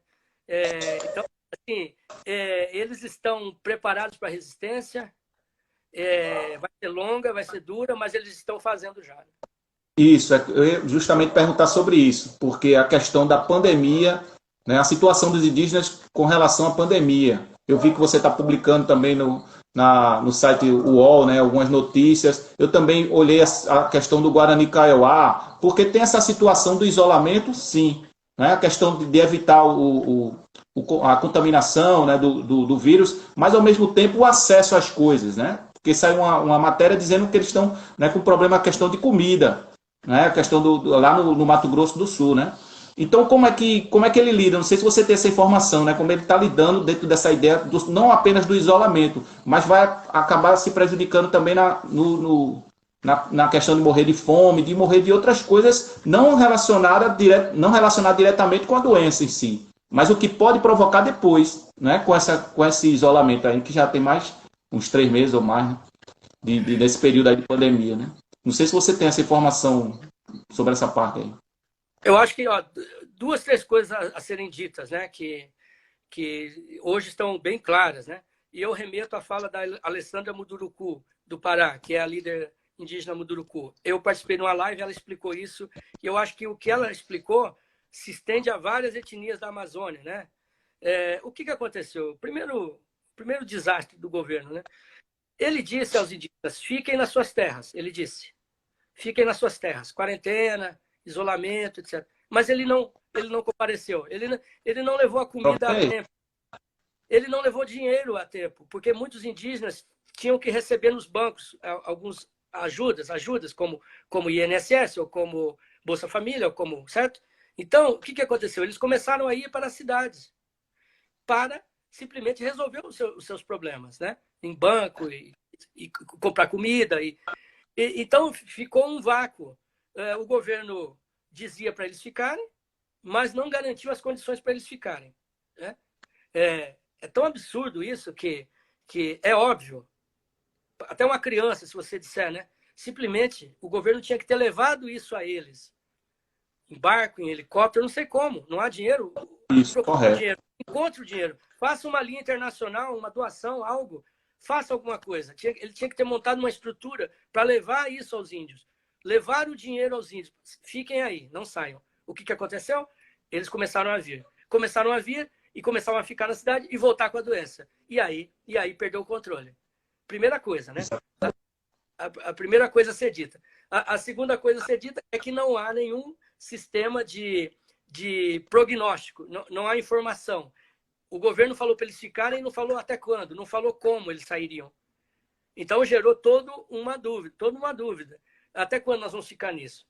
Speaker 2: Então, assim, eles estão preparados para a resistência, vai ser longa, vai ser dura, mas eles estão fazendo já. Né?
Speaker 1: Isso, eu ia justamente perguntar sobre isso, porque a questão da pandemia, né, a situação dos indígenas com relação à pandemia. Eu vi que você está publicando também no site UOL, né, algumas notícias. Eu também olhei a questão do Guarani Kaiowá, porque tem essa situação do isolamento, sim. Né, a questão de evitar a contaminação, né, do vírus, mas ao mesmo tempo o acesso às coisas, né? Porque saiu uma matéria dizendo que eles estão, né, com problema a questão de comida. Né, a questão lá no Mato Grosso do Sul, né? Então, como é que ele lida? Não sei se você tem essa informação, né? Como ele está lidando dentro dessa ideia, não apenas do isolamento, mas vai acabar se prejudicando também na questão de morrer de fome, de morrer de outras coisas não relacionadas diretamente com a doença em si, mas o que pode provocar depois, né? Com esse isolamento aí, que já tem mais uns 3 meses ou mais, né? Desse período aí de pandemia, né? Não sei se você tem essa informação sobre essa parte aí.
Speaker 2: Eu acho que 2, 3 coisas a serem ditas, né? Que hoje estão bem claras, né? E eu remeto à fala da Alessandra Munduruku, do Pará, que é a líder indígena Munduruku. Eu participei de uma live, ela explicou isso, e eu acho que o que ela explicou se estende a várias etnias da Amazônia, né? O que aconteceu? O primeiro desastre do governo, né? Ele disse aos indígenas, fiquem nas suas terras. Ele disse, fiquem nas suas terras. Quarentena, isolamento, etc. Mas ele não compareceu. Ele não levou a comida a tempo. Ele não levou dinheiro a tempo, porque muitos indígenas tinham que receber nos bancos algumas ajudas como INSS, ou como Bolsa Família, ou como, certo? Então, o que aconteceu? Eles começaram a ir para as cidades para simplesmente resolver os seus problemas, né? Em banco e comprar comida. Então, ficou um vácuo. O governo dizia para eles ficarem, mas não garantiu as condições para eles ficarem. Né? É tão absurdo isso que é óbvio. Até uma criança, se você disser, né? Simplesmente, o governo tinha que ter levado isso a eles. Em barco, em helicóptero, não sei como. Não há dinheiro.
Speaker 1: Isso, correto.
Speaker 2: Dinheiro. Encontre o dinheiro. Faça uma linha internacional, uma doação, algo. Faça alguma coisa. Ele tinha que ter montado uma estrutura para levar isso aos índios. Levar o dinheiro aos índios. Fiquem aí, não saiam. O que aconteceu? Eles começaram a vir. Começaram a vir e começaram a ficar na cidade e voltar com a doença. E aí perdeu o controle. Primeira coisa, né? A primeira coisa a ser dita. A segunda coisa a ser dita é que não há nenhum sistema de prognóstico. Não há informação. O governo falou para eles ficarem e não falou até quando, não falou como eles sairiam. Então gerou toda uma dúvida. Até quando nós vamos ficar nisso?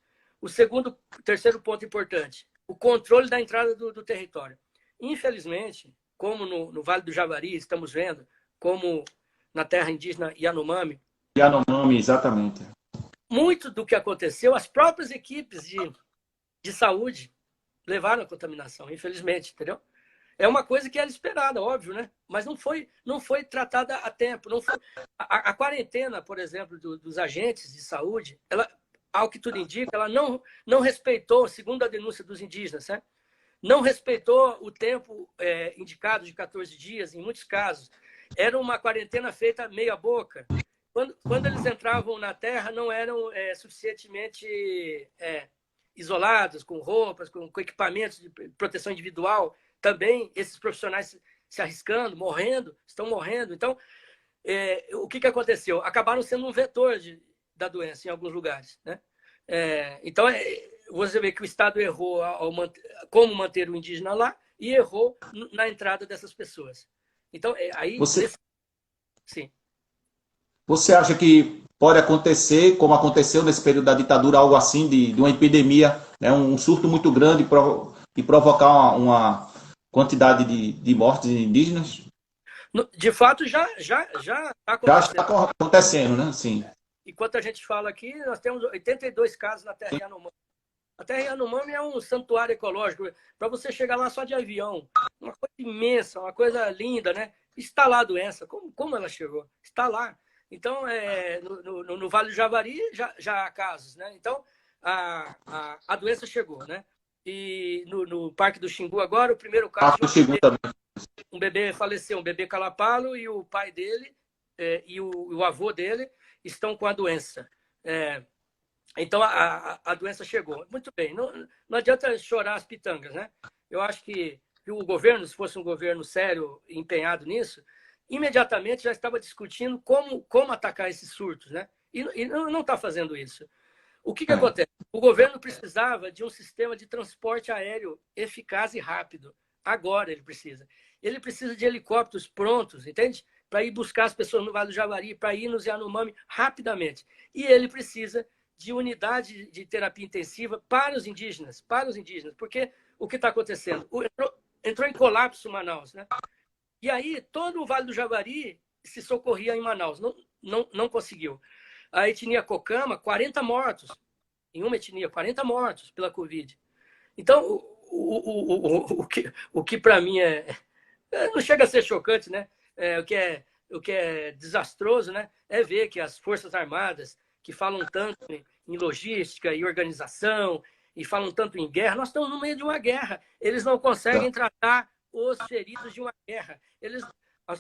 Speaker 2: Terceiro ponto importante, o controle da entrada do território. Infelizmente, como no Vale do Javari estamos vendo, como na terra indígena Yanomami.
Speaker 1: Yanomami, exatamente.
Speaker 2: Muito do que aconteceu, as próprias equipes de saúde levaram a contaminação, infelizmente, entendeu? É uma coisa que era esperada, óbvio, né? Mas não foi tratada a tempo. Não foi... a quarentena, por exemplo, dos agentes de saúde, ela ao que tudo indica, ela não respeitou, segundo a denúncia dos indígenas, né? Não respeitou o tempo indicado de 14 dias, em muitos casos. Era uma quarentena feita meia boca. Quando eles entravam na terra, não eram suficientemente isolados, com roupas, com equipamentos de proteção individual. Também esses profissionais se arriscando, estão morrendo. Então, o que aconteceu? Acabaram sendo um vetor da doença em alguns lugares, né? Então, você vê que o Estado errou como manter o indígena lá e errou na entrada dessas pessoas. Então, aí... Sim.
Speaker 1: Você acha que pode acontecer, como aconteceu nesse período da ditadura, algo assim, de uma epidemia, né, um surto muito grande e provocar uma quantidade de mortes indígenas?
Speaker 2: De fato, já está acontecendo.
Speaker 1: Já está acontecendo, né? Sim.
Speaker 2: Enquanto a gente fala aqui, nós temos 82 casos na Terra Yanomami. A Terra Yanomami é um santuário ecológico. Para você chegar lá só de avião, uma coisa imensa, uma coisa linda, né? Está lá a doença. Como ela chegou? Está lá. Então, no Vale do Javari já há casos, né? Então, a doença chegou, né? E no Parque do Xingu agora, o primeiro caso... Um bebê faleceu, um bebê calapalo, e o pai dele e o avô dele estão com a doença. Então, a doença chegou. Muito bem, não adianta chorar as pitangas, né? Eu acho que o governo, se fosse um governo sério e empenhado nisso, imediatamente já estava discutindo como atacar esses surtos, né? E não está fazendo isso. O que acontece? O governo precisava de um sistema de transporte aéreo eficaz e rápido. Agora ele precisa. Ele precisa de helicópteros prontos, entende? Para ir buscar as pessoas no Vale do Javari, para ir nos Yanomami rapidamente. E ele precisa de unidade de terapia intensiva para os indígenas, porque o que está acontecendo? Entrou em colapso Manaus, né? E aí todo o Vale do Javari se socorria em Manaus, não conseguiu. A etnia Cocama, 40 mortos. Em uma etnia, 40 mortos pela Covid. Então, o que para mim não chega a ser chocante, né? O que é desastroso, né? É ver que as Forças Armadas, que falam tanto em logística e organização, e falam tanto em guerra, nós estamos no meio de uma guerra. Eles não conseguem tratar os feridos de uma guerra.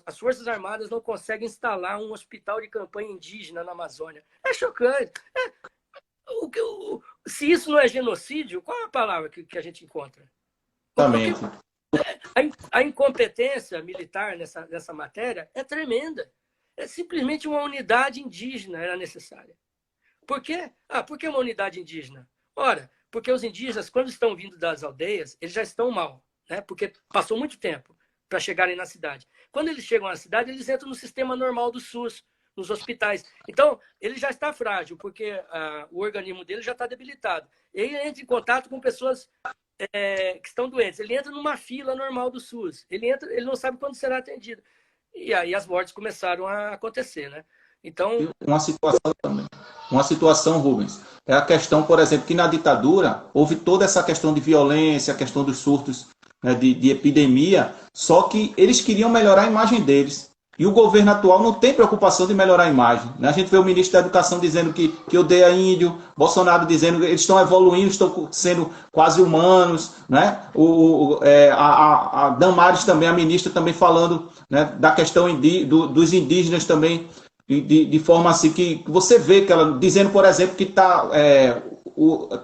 Speaker 2: As Forças Armadas não conseguem instalar um hospital de campanha indígena na Amazônia. É chocante. Se isso não é genocídio, qual é a palavra que a gente encontra?
Speaker 1: Também.
Speaker 2: A incompetência militar nessa matéria é tremenda. É simplesmente uma unidade indígena era necessária. Por quê? Por que uma unidade indígena? Ora, porque os indígenas, quando estão vindo das aldeias, eles já estão mal, né? Porque passou muito tempo para chegarem na cidade. Quando eles chegam na cidade, eles entram no sistema normal do SUS, nos hospitais. Então, ele já está frágil, porque o organismo dele já está debilitado. Ele entra em contato com pessoas que estão doentes. Ele entra numa fila normal do SUS. Ele não sabe quando será atendido. E aí as mortes começaram a acontecer, né? Então...
Speaker 1: Uma situação, Rubens, é a questão, por exemplo, que na ditadura houve toda essa questão de violência, a questão dos surtos, né, de epidemia, só que eles queriam melhorar a imagem deles. E o governo atual não tem preocupação de melhorar a imagem, né? A gente vê o ministro da Educação dizendo que odeia índio, Bolsonaro dizendo que eles estão evoluindo, estão sendo quase humanos, né? A Damares também, a ministra também falando, né, da questão dos indígenas também, de forma assim que você vê que ela dizendo, por exemplo, que está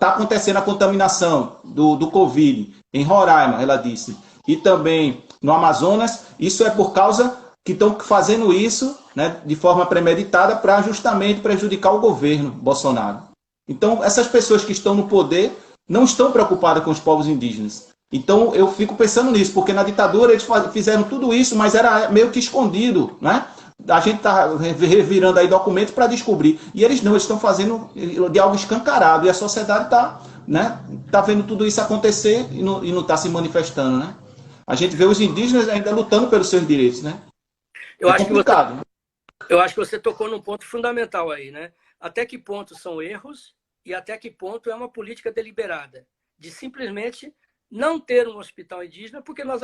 Speaker 1: acontecendo a contaminação do Covid em Roraima, ela disse, e também no Amazonas. Isso é por causa que estão fazendo isso, né, de forma premeditada para justamente prejudicar o governo Bolsonaro. Então, essas pessoas que estão no poder não estão preocupadas com os povos indígenas. Então, eu fico pensando nisso, porque na ditadura eles fizeram tudo isso, mas era meio que escondido, né? A gente está revirando aí documentos para descobrir. E eles não, eles estão fazendo de algo escancarado. E a sociedade está, né, vendo tudo isso acontecer e não está se manifestando, né? A gente vê os indígenas ainda lutando pelos seus direitos, né?
Speaker 2: Eu acho que você tocou num ponto fundamental aí, né? Até que ponto são erros e até que ponto é uma política deliberada de simplesmente não ter um hospital indígena, porque nós,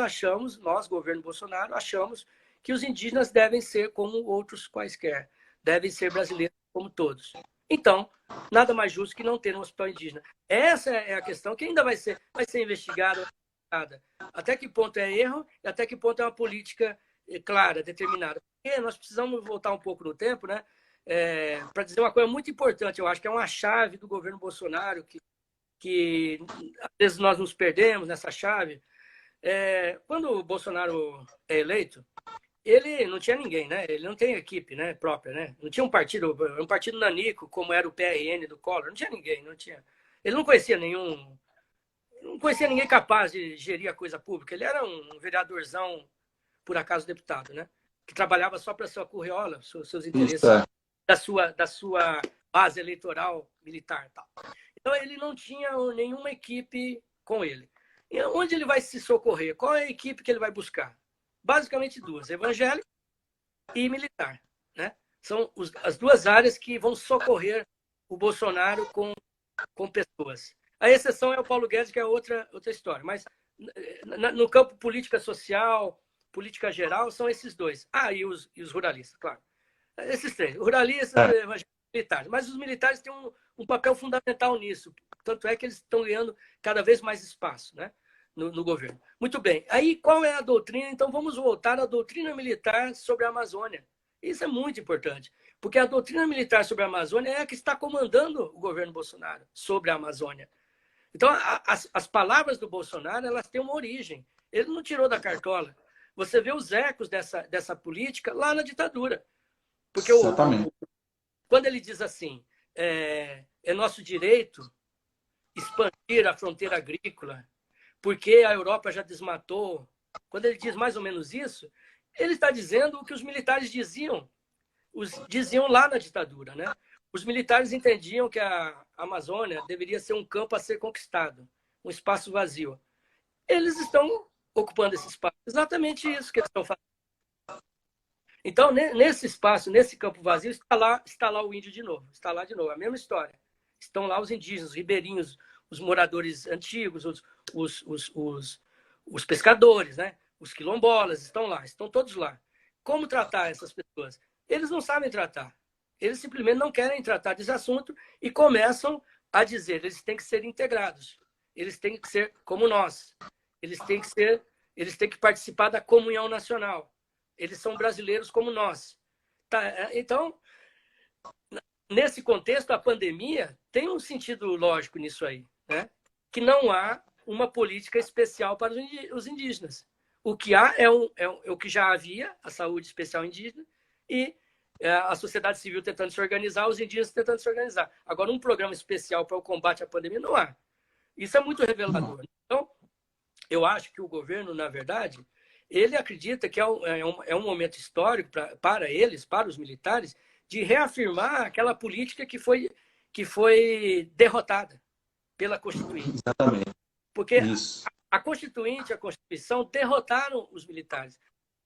Speaker 2: governo Bolsonaro, achamos que os indígenas devem ser como outros quaisquer, devem ser brasileiros como todos. Então, nada mais justo que não ter um hospital indígena. Essa é a questão que ainda vai ser investigada. Até que ponto é erro e até que ponto é uma política clara, determinada. Porque nós precisamos voltar um pouco no tempo, né? Para dizer uma coisa muito importante, eu acho que é uma chave do governo Bolsonaro, que às vezes nós nos perdemos nessa chave. Quando o Bolsonaro é eleito, ele não tinha ninguém, né? Ele não tem equipe, né, própria, né? Não tinha um partido nanico, como era o PRN do Collor. Não tinha ninguém, não tinha. Ele não conhecia ninguém capaz de gerir a coisa pública. Ele era um vereadorzão, por acaso deputado, né? Que trabalhava só para sua curriola, seus interesses da sua base eleitoral militar, tal. Então ele não tinha nenhuma equipe com ele. E onde ele vai se socorrer? Qual é a equipe que ele vai buscar? Basicamente duas, evangélico e militar, né? São as duas áreas que vão socorrer o Bolsonaro com pessoas. A exceção é o Paulo Guedes, que é outra história. Mas no campo política social, política geral, são esses dois. E os ruralistas, claro. Esses três, ruralistas, evangélicos e militares. Mas os militares têm um papel fundamental nisso. Tanto é que eles estão ganhando cada vez mais espaço, né? No governo. Muito bem. Aí, qual é a doutrina? Então, vamos voltar à doutrina militar sobre a Amazônia. Isso é muito importante, porque a doutrina militar sobre a Amazônia é a que está comandando o governo Bolsonaro sobre a Amazônia. Então, as palavras do Bolsonaro, elas têm uma origem. Ele não tirou da cartola. Você vê os ecos dessa política lá na ditadura. Porque quando ele diz assim, é nosso direito expandir a fronteira agrícola, porque a Europa já desmatou. Quando ele diz mais ou menos isso, ele está dizendo o que os militares diziam lá na ditadura, né? Os militares entendiam que a Amazônia deveria ser um campo a ser conquistado, um espaço vazio. Eles estão ocupando esse espaço. Exatamente isso que eles estão fazendo. Então, nesse espaço, nesse campo vazio, está lá o índio de novo. Está lá de novo, a mesma história. Estão lá os indígenas, os ribeirinhos, os moradores antigos, os pescadores, né? Os quilombolas estão lá, estão todos lá. Como tratar essas pessoas? Eles não sabem tratar. Eles simplesmente não querem tratar desse assunto e começam a dizer, eles têm que ser integrados. Eles têm que ser como nós. Eles têm que participar da comunhão nacional. Eles são brasileiros como nós. Então, nesse contexto, a pandemia tem um sentido lógico nisso aí, né? Que não há uma política especial para os indígenas. O que há é o que já havia, a saúde especial indígena, e a sociedade civil tentando se organizar, os indígenas tentando se organizar. Agora, um programa especial para o combate à pandemia não há. Isso é muito revelador. Então, eu acho que o governo, na verdade, ele acredita que é um momento histórico para eles, para os militares, de reafirmar aquela política que foi derrotada pela Constituinte.
Speaker 1: Exatamente.
Speaker 2: Porque a Constituinte e a Constituição derrotaram os militares.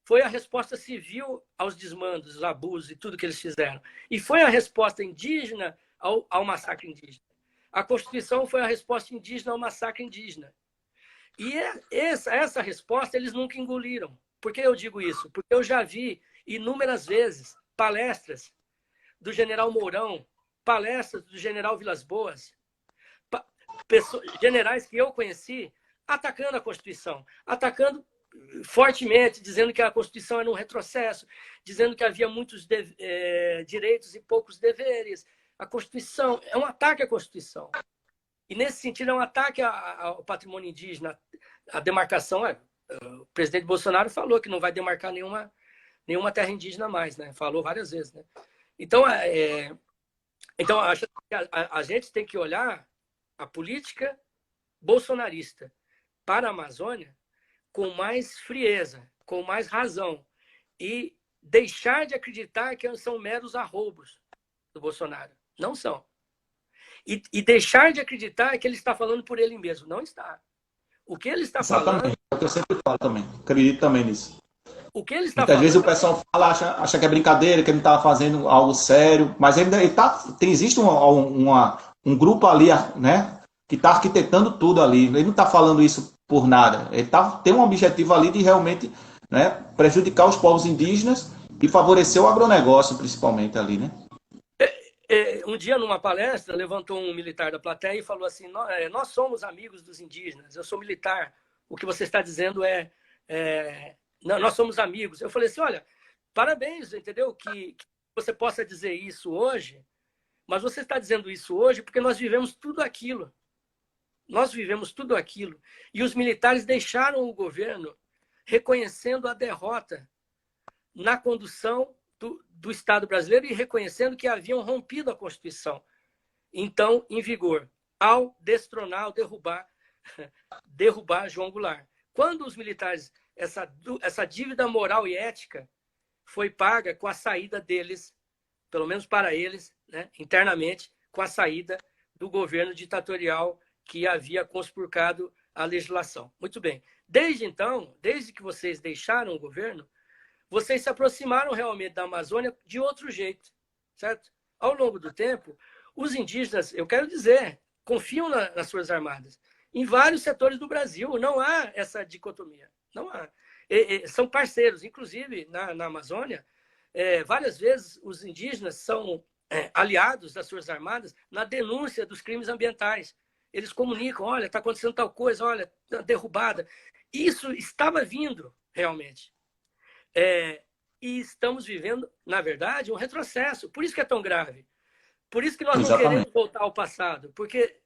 Speaker 2: Foi a resposta civil aos desmandos, aos abusos e tudo que eles fizeram. E foi a resposta indígena ao massacre indígena. A Constituição foi a resposta indígena ao massacre indígena. E essa resposta eles nunca engoliram. Por que eu digo isso? Porque eu já vi inúmeras vezes palestras do general Mourão, palestras do general Vilas Boas, generais que eu conheci atacando a Constituição, atacando fortemente, dizendo que a Constituição era um retrocesso, dizendo que havia muitos direitos e poucos deveres. A Constituição é um ataque à Constituição. E, nesse sentido, é um ataque ao patrimônio indígena, a demarcação. O presidente Bolsonaro falou que não vai demarcar nenhuma terra indígena mais, né? Falou várias vezes, né? Então, acho que a gente tem que olhar a política bolsonarista para a Amazônia com mais frieza, com mais razão, e deixar de acreditar que são meros arroubos do Bolsonaro. Não são. E deixar de acreditar que ele está falando por ele mesmo. Não está. O que ele está falando...
Speaker 1: É o que eu sempre falo também. Acredito também nisso.
Speaker 2: O que ele está
Speaker 1: Muitas
Speaker 2: falando...
Speaker 1: vezes o pessoal fala, acha que é brincadeira, que ele não está fazendo algo sério, mas existe um grupo ali, né, que está arquitetando tudo ali. Ele não está falando isso por nada. Ele tem um objetivo ali de realmente, né, prejudicar os povos indígenas e favorecer o agronegócio, principalmente ali, né?
Speaker 2: Um dia, numa palestra, levantou um militar da plateia e falou assim: nós somos amigos dos indígenas, eu sou militar, o que você está dizendo não, nós somos amigos. Eu falei assim: olha, parabéns, entendeu? Que você possa dizer isso hoje, mas você está dizendo isso hoje porque nós vivemos tudo aquilo. Nós vivemos tudo aquilo. E os militares deixaram o governo reconhecendo a derrota na condução do Estado brasileiro e reconhecendo que haviam rompido a Constituição, então, em vigor, ao destronar, ao derrubar João Goulart. Quando os militares, essa dívida moral e ética foi paga com a saída deles, pelo menos para eles, né, internamente, com a saída do governo ditatorial que havia conspurcado a legislação. Muito bem. Desde então, desde que vocês deixaram o governo, vocês se aproximaram realmente da Amazônia de outro jeito, certo? Ao longo do tempo, os indígenas, eu quero dizer, confiam nas suas armadas. Em vários setores do Brasil, não há essa dicotomia. Não há. São parceiros, inclusive na Amazônia, várias vezes os indígenas são aliados das suas armadas na denúncia dos crimes ambientais. Eles comunicam, olha, está acontecendo tal coisa, olha, derrubada. Isso estava vindo, realmente. E estamos vivendo, na verdade, um retrocesso. Por isso que é tão grave. Por isso que nós não queremos voltar ao passado. Porque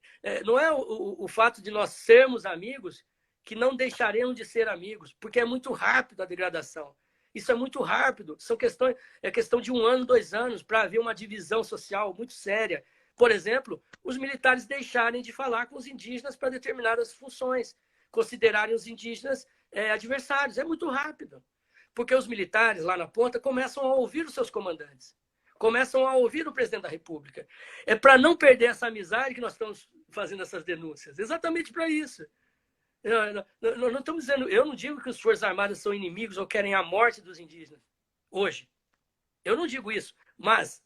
Speaker 2: não é o fato de nós sermos amigos que não deixaremos de ser amigos, porque é muito rápido a degradação. Isso é muito rápido. É questão de 1 ano, 2 anos, para haver uma divisão social muito séria. Por exemplo, os militares deixarem de falar com os indígenas para determinadas funções, considerarem os indígenas adversários. É muito rápido. Porque os militares lá na ponta começam a ouvir os seus comandantes, começam a ouvir o presidente da República. É para não perder essa amizade que nós estamos fazendo essas denúncias. Exatamente para isso. Não estamos dizendo, eu não digo que as Forças Armadas são inimigos ou querem a morte dos indígenas hoje. Eu não digo isso. Mas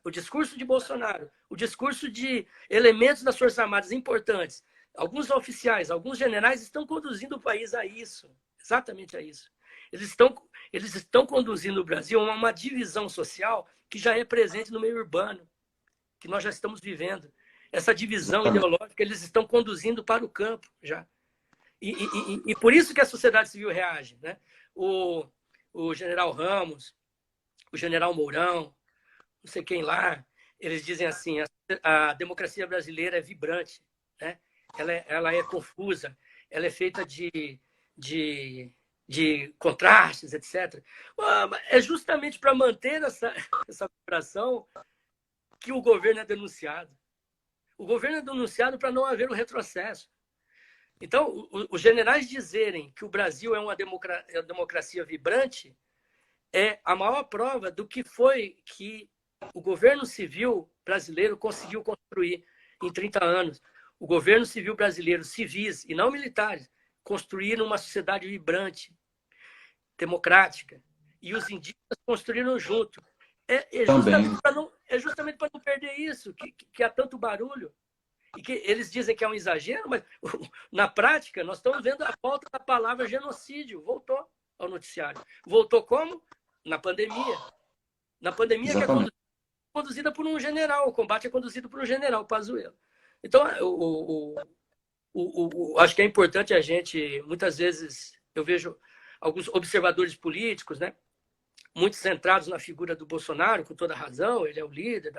Speaker 2: o discurso de Bolsonaro, o discurso de elementos das Forças Armadas importantes, alguns oficiais, alguns generais estão conduzindo o país a isso. Exatamente a isso. Eles estão conduzindo o Brasil a uma divisão social que já é presente no meio urbano, que nós já estamos vivendo. Essa divisão ideológica, eles estão conduzindo para o campo já. E por isso que a sociedade civil reage, né? O general Ramos, o general Mourão, não sei quem lá, eles dizem assim, a democracia brasileira é vibrante, né? Ela é confusa, ela é feita de contrastes, etc. É justamente para manter essa vibração que o governo é denunciado. O governo é denunciado para não haver o retrocesso. Então, os generais dizerem que o Brasil é uma democracia vibrante é a maior prova do que foi que o governo civil brasileiro conseguiu construir em 30 anos. O governo civil brasileiro, civis e não militares, construíram uma sociedade vibrante, democrática, e os indígenas construíram junto. É justamente para não perder isso, que há tanto barulho. E que eles dizem que é um exagero, mas na prática nós estamos vendo a volta da palavra genocídio. Voltou ao noticiário. Voltou como? Na pandemia. Na pandemia exatamente. Que é conduzida por um general. O combate é conduzido por um general, Pazuello. Então, acho que é importante a gente, muitas vezes, eu vejo alguns observadores políticos, né, muito centrados na figura do Bolsonaro, com toda razão, ele é o líder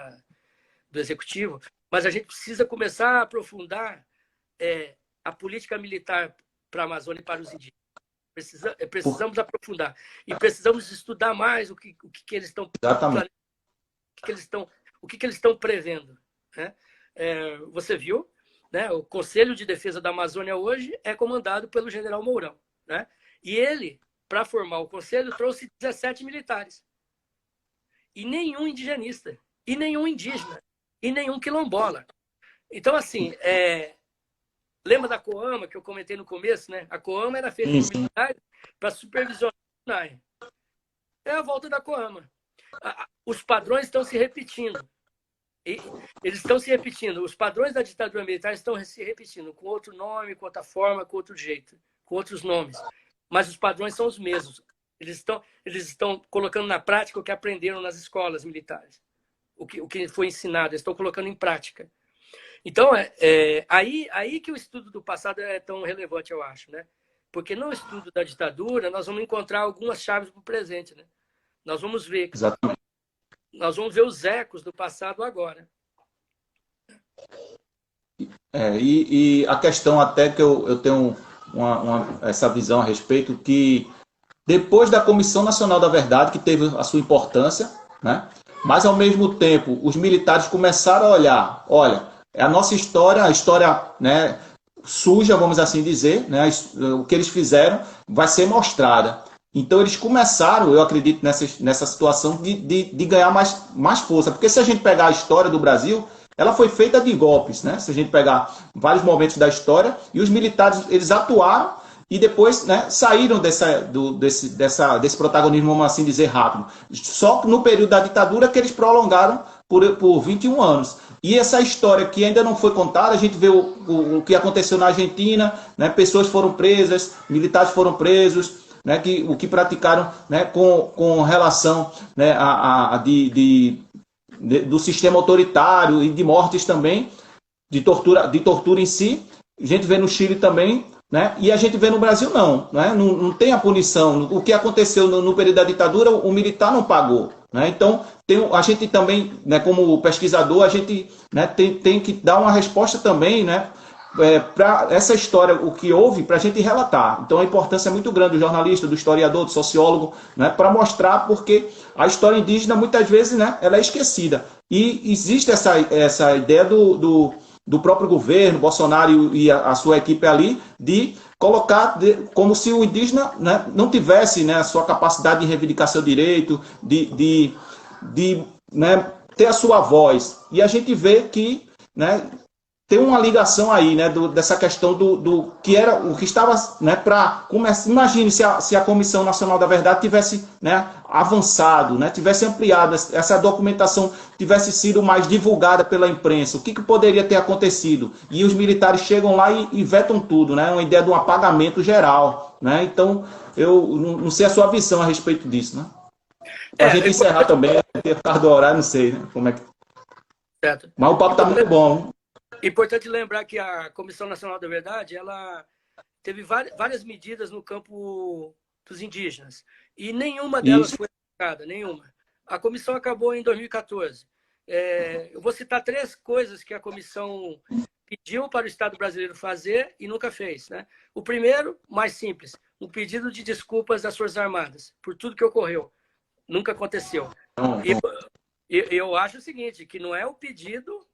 Speaker 2: do executivo, mas a gente precisa começar a aprofundar a política militar para a Amazônia e para os indígenas. Precisamos aprofundar. E precisamos estudar mais o que eles estão planejando, o que eles estão prevendo. Né? Você viu, né? O Conselho de Defesa da Amazônia hoje é comandado pelo general Mourão. Né? E ele, para formar o conselho, trouxe 17 militares. E nenhum indigenista, e nenhum indígena, e nenhum quilombola. Então, assim, lembra da COAMA, que eu comentei no começo, né? A COAMA era feita por militares para supervisionar o SUNAI. É a volta da COAMA. Os padrões estão se repetindo. Eles estão se repetindo. Os padrões da ditadura militar estão se repetindo, com outro nome, com outra forma, com outro jeito, com outros nomes. Mas os padrões são os mesmos. Eles estão colocando na prática o que aprenderam nas escolas militares. o que foi ensinado, eles estão colocando em prática. Então, aí que o estudo do passado é tão relevante, eu acho, né? Porque no estudo da ditadura, nós vamos encontrar algumas chaves para o presente, né? Nós vamos ver,
Speaker 1: Exatamente.
Speaker 2: nós vamos ver os ecos do passado agora.
Speaker 1: E a questão até que eu tenho essa visão a respeito, que depois da Comissão Nacional da Verdade, que teve a sua importância, né? Mas ao mesmo tempo os militares começaram a olhar, olha, é a nossa história, a história, né, suja, vamos assim dizer, né, o que eles fizeram vai ser mostrada. Então eles começaram, eu acredito, nessa situação de ganhar mais força. Porque se a gente pegar a história do Brasil, ela foi feita de golpes, né? Se a gente pegar vários momentos da história, e os militares, eles atuaram e depois, né, saíram desse protagonismo, vamos assim dizer, rápido. Só no período da ditadura que eles prolongaram por 21 anos. E essa história que ainda não foi contada, a gente vê o que aconteceu na Argentina, né? Pessoas foram presas, militares foram presos, né? O que praticaram, né, com relação, né, do sistema autoritário e de mortes também, de tortura em si. A gente vê no Chile também, né? E a gente vê no Brasil não, né? Não tem a punição. O que aconteceu no período da ditadura, o militar não pagou, né? Então, a gente também, né, como pesquisador, a gente, né, tem que dar uma resposta também, né, para essa história, o que houve, para a gente relatar. Então, a importância é muito grande do jornalista, do historiador, do sociólogo, né, para mostrar, porque a história indígena, muitas vezes, né, ela é esquecida. E existe essa ideia do próprio governo, Bolsonaro e a sua equipe ali, de colocar como se o indígena, né, não tivesse, né, a sua capacidade de reivindicar seu direito, né, ter a sua voz. E a gente vê que, né, tem uma ligação aí, né, dessa questão do que era o que estava, né, para começar. Imagine se a Comissão Nacional da Verdade tivesse, né, avançado, né, tivesse ampliado, essa documentação tivesse sido mais divulgada pela imprensa. O que poderia ter acontecido? E os militares chegam lá e vetam tudo, né, uma ideia de um apagamento geral, né? Então, eu não sei a sua visão a respeito disso, né? Para a gente encerrar também, por causa do horário, não sei, né, como é que.
Speaker 2: Certo.
Speaker 1: Mas o papo está muito bom.
Speaker 2: Importante lembrar que a Comissão Nacional da Verdade, ela teve várias medidas no campo dos indígenas. E nenhuma delas foi aplicada, nenhuma. A comissão acabou em 2014. Eu vou citar 3 coisas que a comissão pediu para o Estado brasileiro fazer e nunca fez, né? O primeiro, mais simples, um pedido de desculpas das Forças Armadas por tudo que ocorreu. Nunca aconteceu. E eu acho o seguinte, que não é o pedido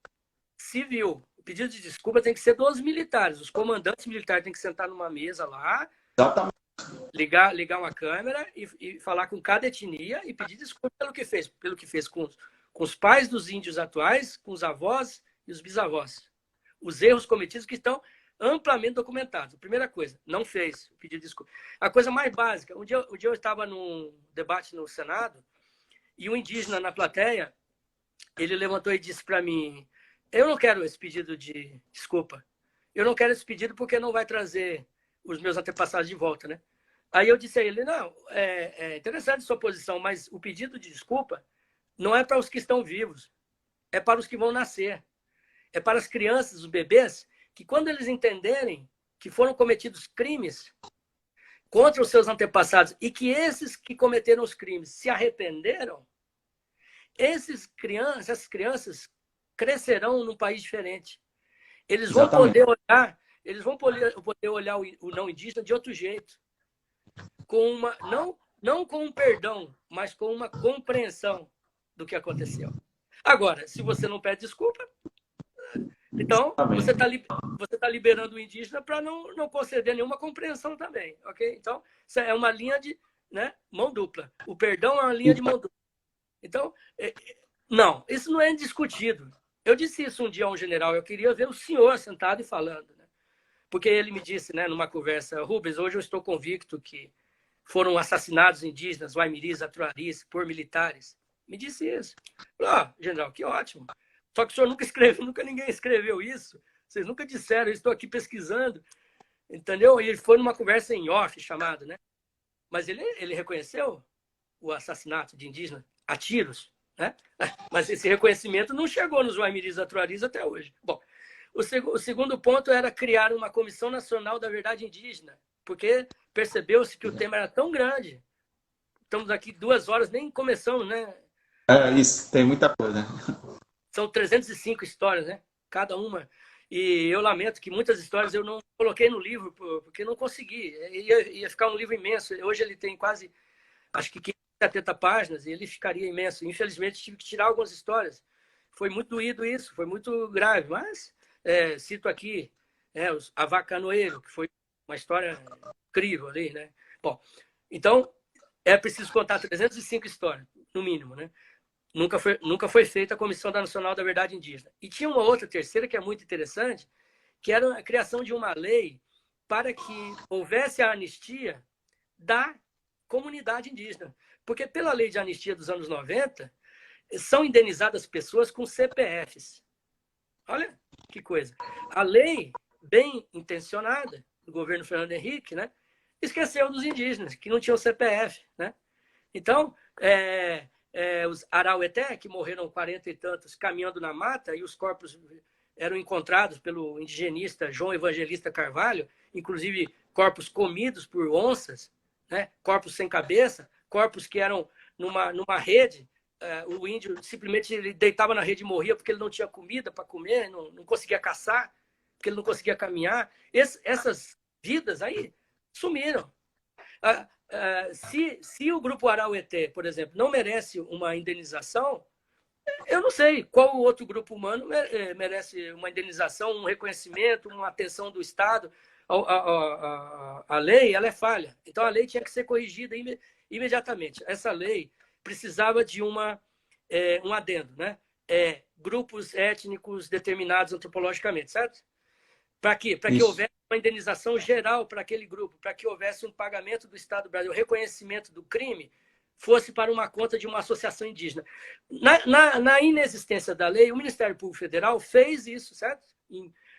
Speaker 2: civil. O pedido de desculpa tem que ser dos militares. Os comandantes militares têm que sentar numa mesa lá, ligar uma câmera e falar com cada etnia e pedir desculpa pelo que fez com os pais dos índios atuais, com os avós e os bisavós. Os erros cometidos que estão amplamente documentados. A primeira coisa, não fez o pedido de desculpa. A coisa mais básica, um dia eu estava num debate no Senado e um indígena na plateia, ele levantou e disse para mim: eu não quero esse pedido de desculpa. Eu não quero esse pedido porque não vai trazer os meus antepassados de volta, né? Aí eu disse a ele, não, é interessante a sua posição, mas o pedido de desculpa não é para os que estão vivos, é para os que vão nascer. É para as crianças, os bebês, que quando eles entenderem que foram cometidos crimes contra os seus antepassados e que esses que cometeram os crimes se arrependeram, essas crianças crescerão num país diferente. Eles vão poder olhar o não indígena de outro jeito. Não com um perdão, mas com uma compreensão do que aconteceu. Agora, se você não pede desculpa, então você está liberando o indígena para não conceder nenhuma compreensão também, ok? Então, isso é uma linha de, né, mão dupla. O perdão é uma linha de mão dupla. Então, não, isso não é discutido. Eu disse isso um dia a um general, eu queria ver o senhor sentado e falando, né? Porque ele me disse, né, numa conversa, Rubens, hoje eu estou convicto que foram assassinados indígenas, Waimiris, Atuaris, por militares. Me disse isso. General, que ótimo. Só que o senhor nunca ninguém escreveu isso. Vocês nunca disseram, eu estou aqui pesquisando. Entendeu? E ele foi numa conversa em off, chamado, né? Mas ele reconheceu o assassinato de indígenas a tiros né? Mas esse reconhecimento não chegou nos Waimiris Atuaris até hoje. Bom, o segundo ponto era criar uma Comissão Nacional da Verdade Indígena, porque percebeu-se que o tema era tão grande. Estamos aqui 2 horas, nem começamos, né?
Speaker 1: É isso, tem muita coisa.
Speaker 2: São 305 histórias, né? Cada uma. E eu lamento que muitas histórias eu não coloquei no livro, porque não consegui. Ia ficar um livro imenso. Hoje ele tem quase, acho que 570 páginas, e ele ficaria imenso. Infelizmente, tive que tirar algumas histórias. Foi muito doído isso, foi muito grave. Mas cito aqui a Vacanoeiro, que foi uma história incrível ali, né? Bom, então, é preciso contar 305 histórias, no mínimo, né? Nunca foi feita a Comissão Nacional da Verdade Indígena. E tinha uma outra terceira que é muito interessante, que era a criação de uma lei para que houvesse a anistia da comunidade indígena. Porque pela lei de anistia dos anos 90, são indenizadas pessoas com CPFs. Olha que coisa. A lei, bem intencionada, do governo Fernando Henrique, né, esqueceu dos indígenas, que não tinham CPF. Né? Então, os Araueté, que morreram 40 e tantos caminhando na mata, e os corpos eram encontrados pelo indigenista João Evangelista Carvalho, inclusive corpos comidos por onças, né? Corpos sem cabeça, corpos que eram numa rede. O índio simplesmente ele deitava na rede e morria porque ele não tinha comida para comer, não conseguia caçar, porque ele não conseguia caminhar. Essas vidas aí sumiram. Se o grupo Araueté, por exemplo, não merece uma indenização, eu não sei qual outro grupo humano merece uma indenização, um reconhecimento, uma atenção do Estado. A lei ela é falha, então a lei tinha que ser corrigida imediatamente. Essa lei precisava de um adendo, né? Grupos étnicos determinados antropologicamente, certo? Para quê? Para que houvesse uma indenização geral para aquele grupo, para que houvesse um pagamento do Estado do Brasil, o reconhecimento do crime fosse para uma conta de uma associação indígena. Na inexistência da lei, o Ministério Público Federal fez isso, certo?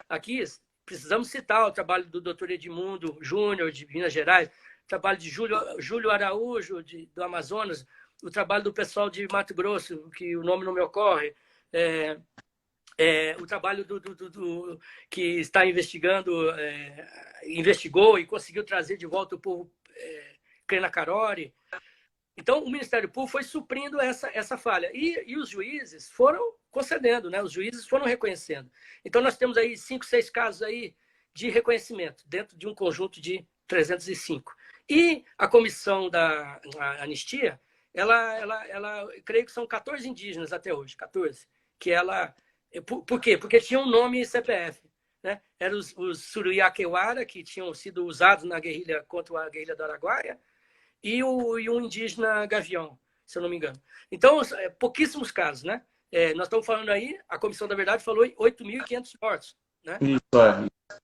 Speaker 2: Aqui precisamos citar o trabalho do Dr. Edmundo Júnior, de Minas Gerais, o trabalho de Júlio Araújo, do Amazonas, o trabalho do pessoal de Mato Grosso, que o nome não me ocorre, o trabalho que está investigou e conseguiu trazer de volta o povo Crena-Carori. Então, o Ministério Público foi suprindo essa falha. E os juízes foram concedendo, né? Os juízes foram reconhecendo. Então, nós temos aí 5, 6 casos aí de reconhecimento, dentro de um conjunto de 305. E a comissão da anistia, ela creio que são 14 indígenas até hoje, 14, que ela... Por quê? Porque tinha um nome CPF. Né? Eram os Suruiaqueuara, que tinham sido usados na guerrilha contra a guerrilha do Araguaia, e um indígena Gavião, se eu não me engano. Então, pouquíssimos casos. Né? Nós estamos falando aí, a Comissão da Verdade falou em 8.500 mortos. Né?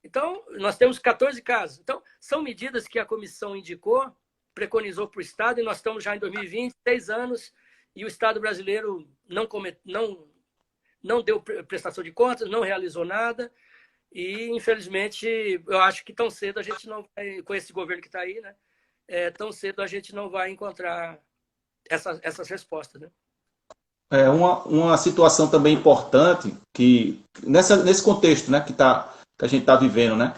Speaker 2: Então, nós temos 14 casos. Então, são medidas que a comissão indicou, preconizou para o Estado, e nós estamos já em 2020, 6 anos, e o Estado brasileiro não deu prestação de contas, não realizou nada, e, infelizmente, eu acho que tão cedo a gente não vai, com esse governo que está aí, né? Tão cedo a gente não vai encontrar essas respostas. Né?
Speaker 1: Uma situação também importante, que nesse contexto, né, que a gente está vivendo, né?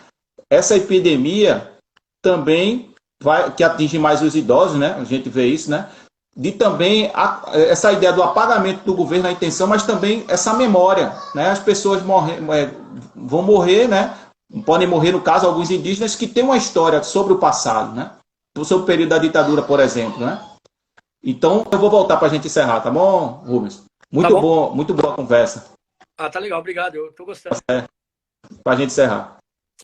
Speaker 1: Essa epidemia também que atinge mais os idosos, né? A gente vê isso, né? De também essa ideia do apagamento do governo, a intenção, mas também essa memória, né? As pessoas vão morrer, né? Podem morrer, no caso, alguns indígenas que têm uma história sobre o passado, né? Sobre o período da ditadura, por exemplo, né? Então, eu vou voltar para a gente encerrar, tá bom, Rubens? Muito boa a conversa.
Speaker 2: Tá legal, obrigado, eu estou gostando.
Speaker 1: Para a gente encerrar.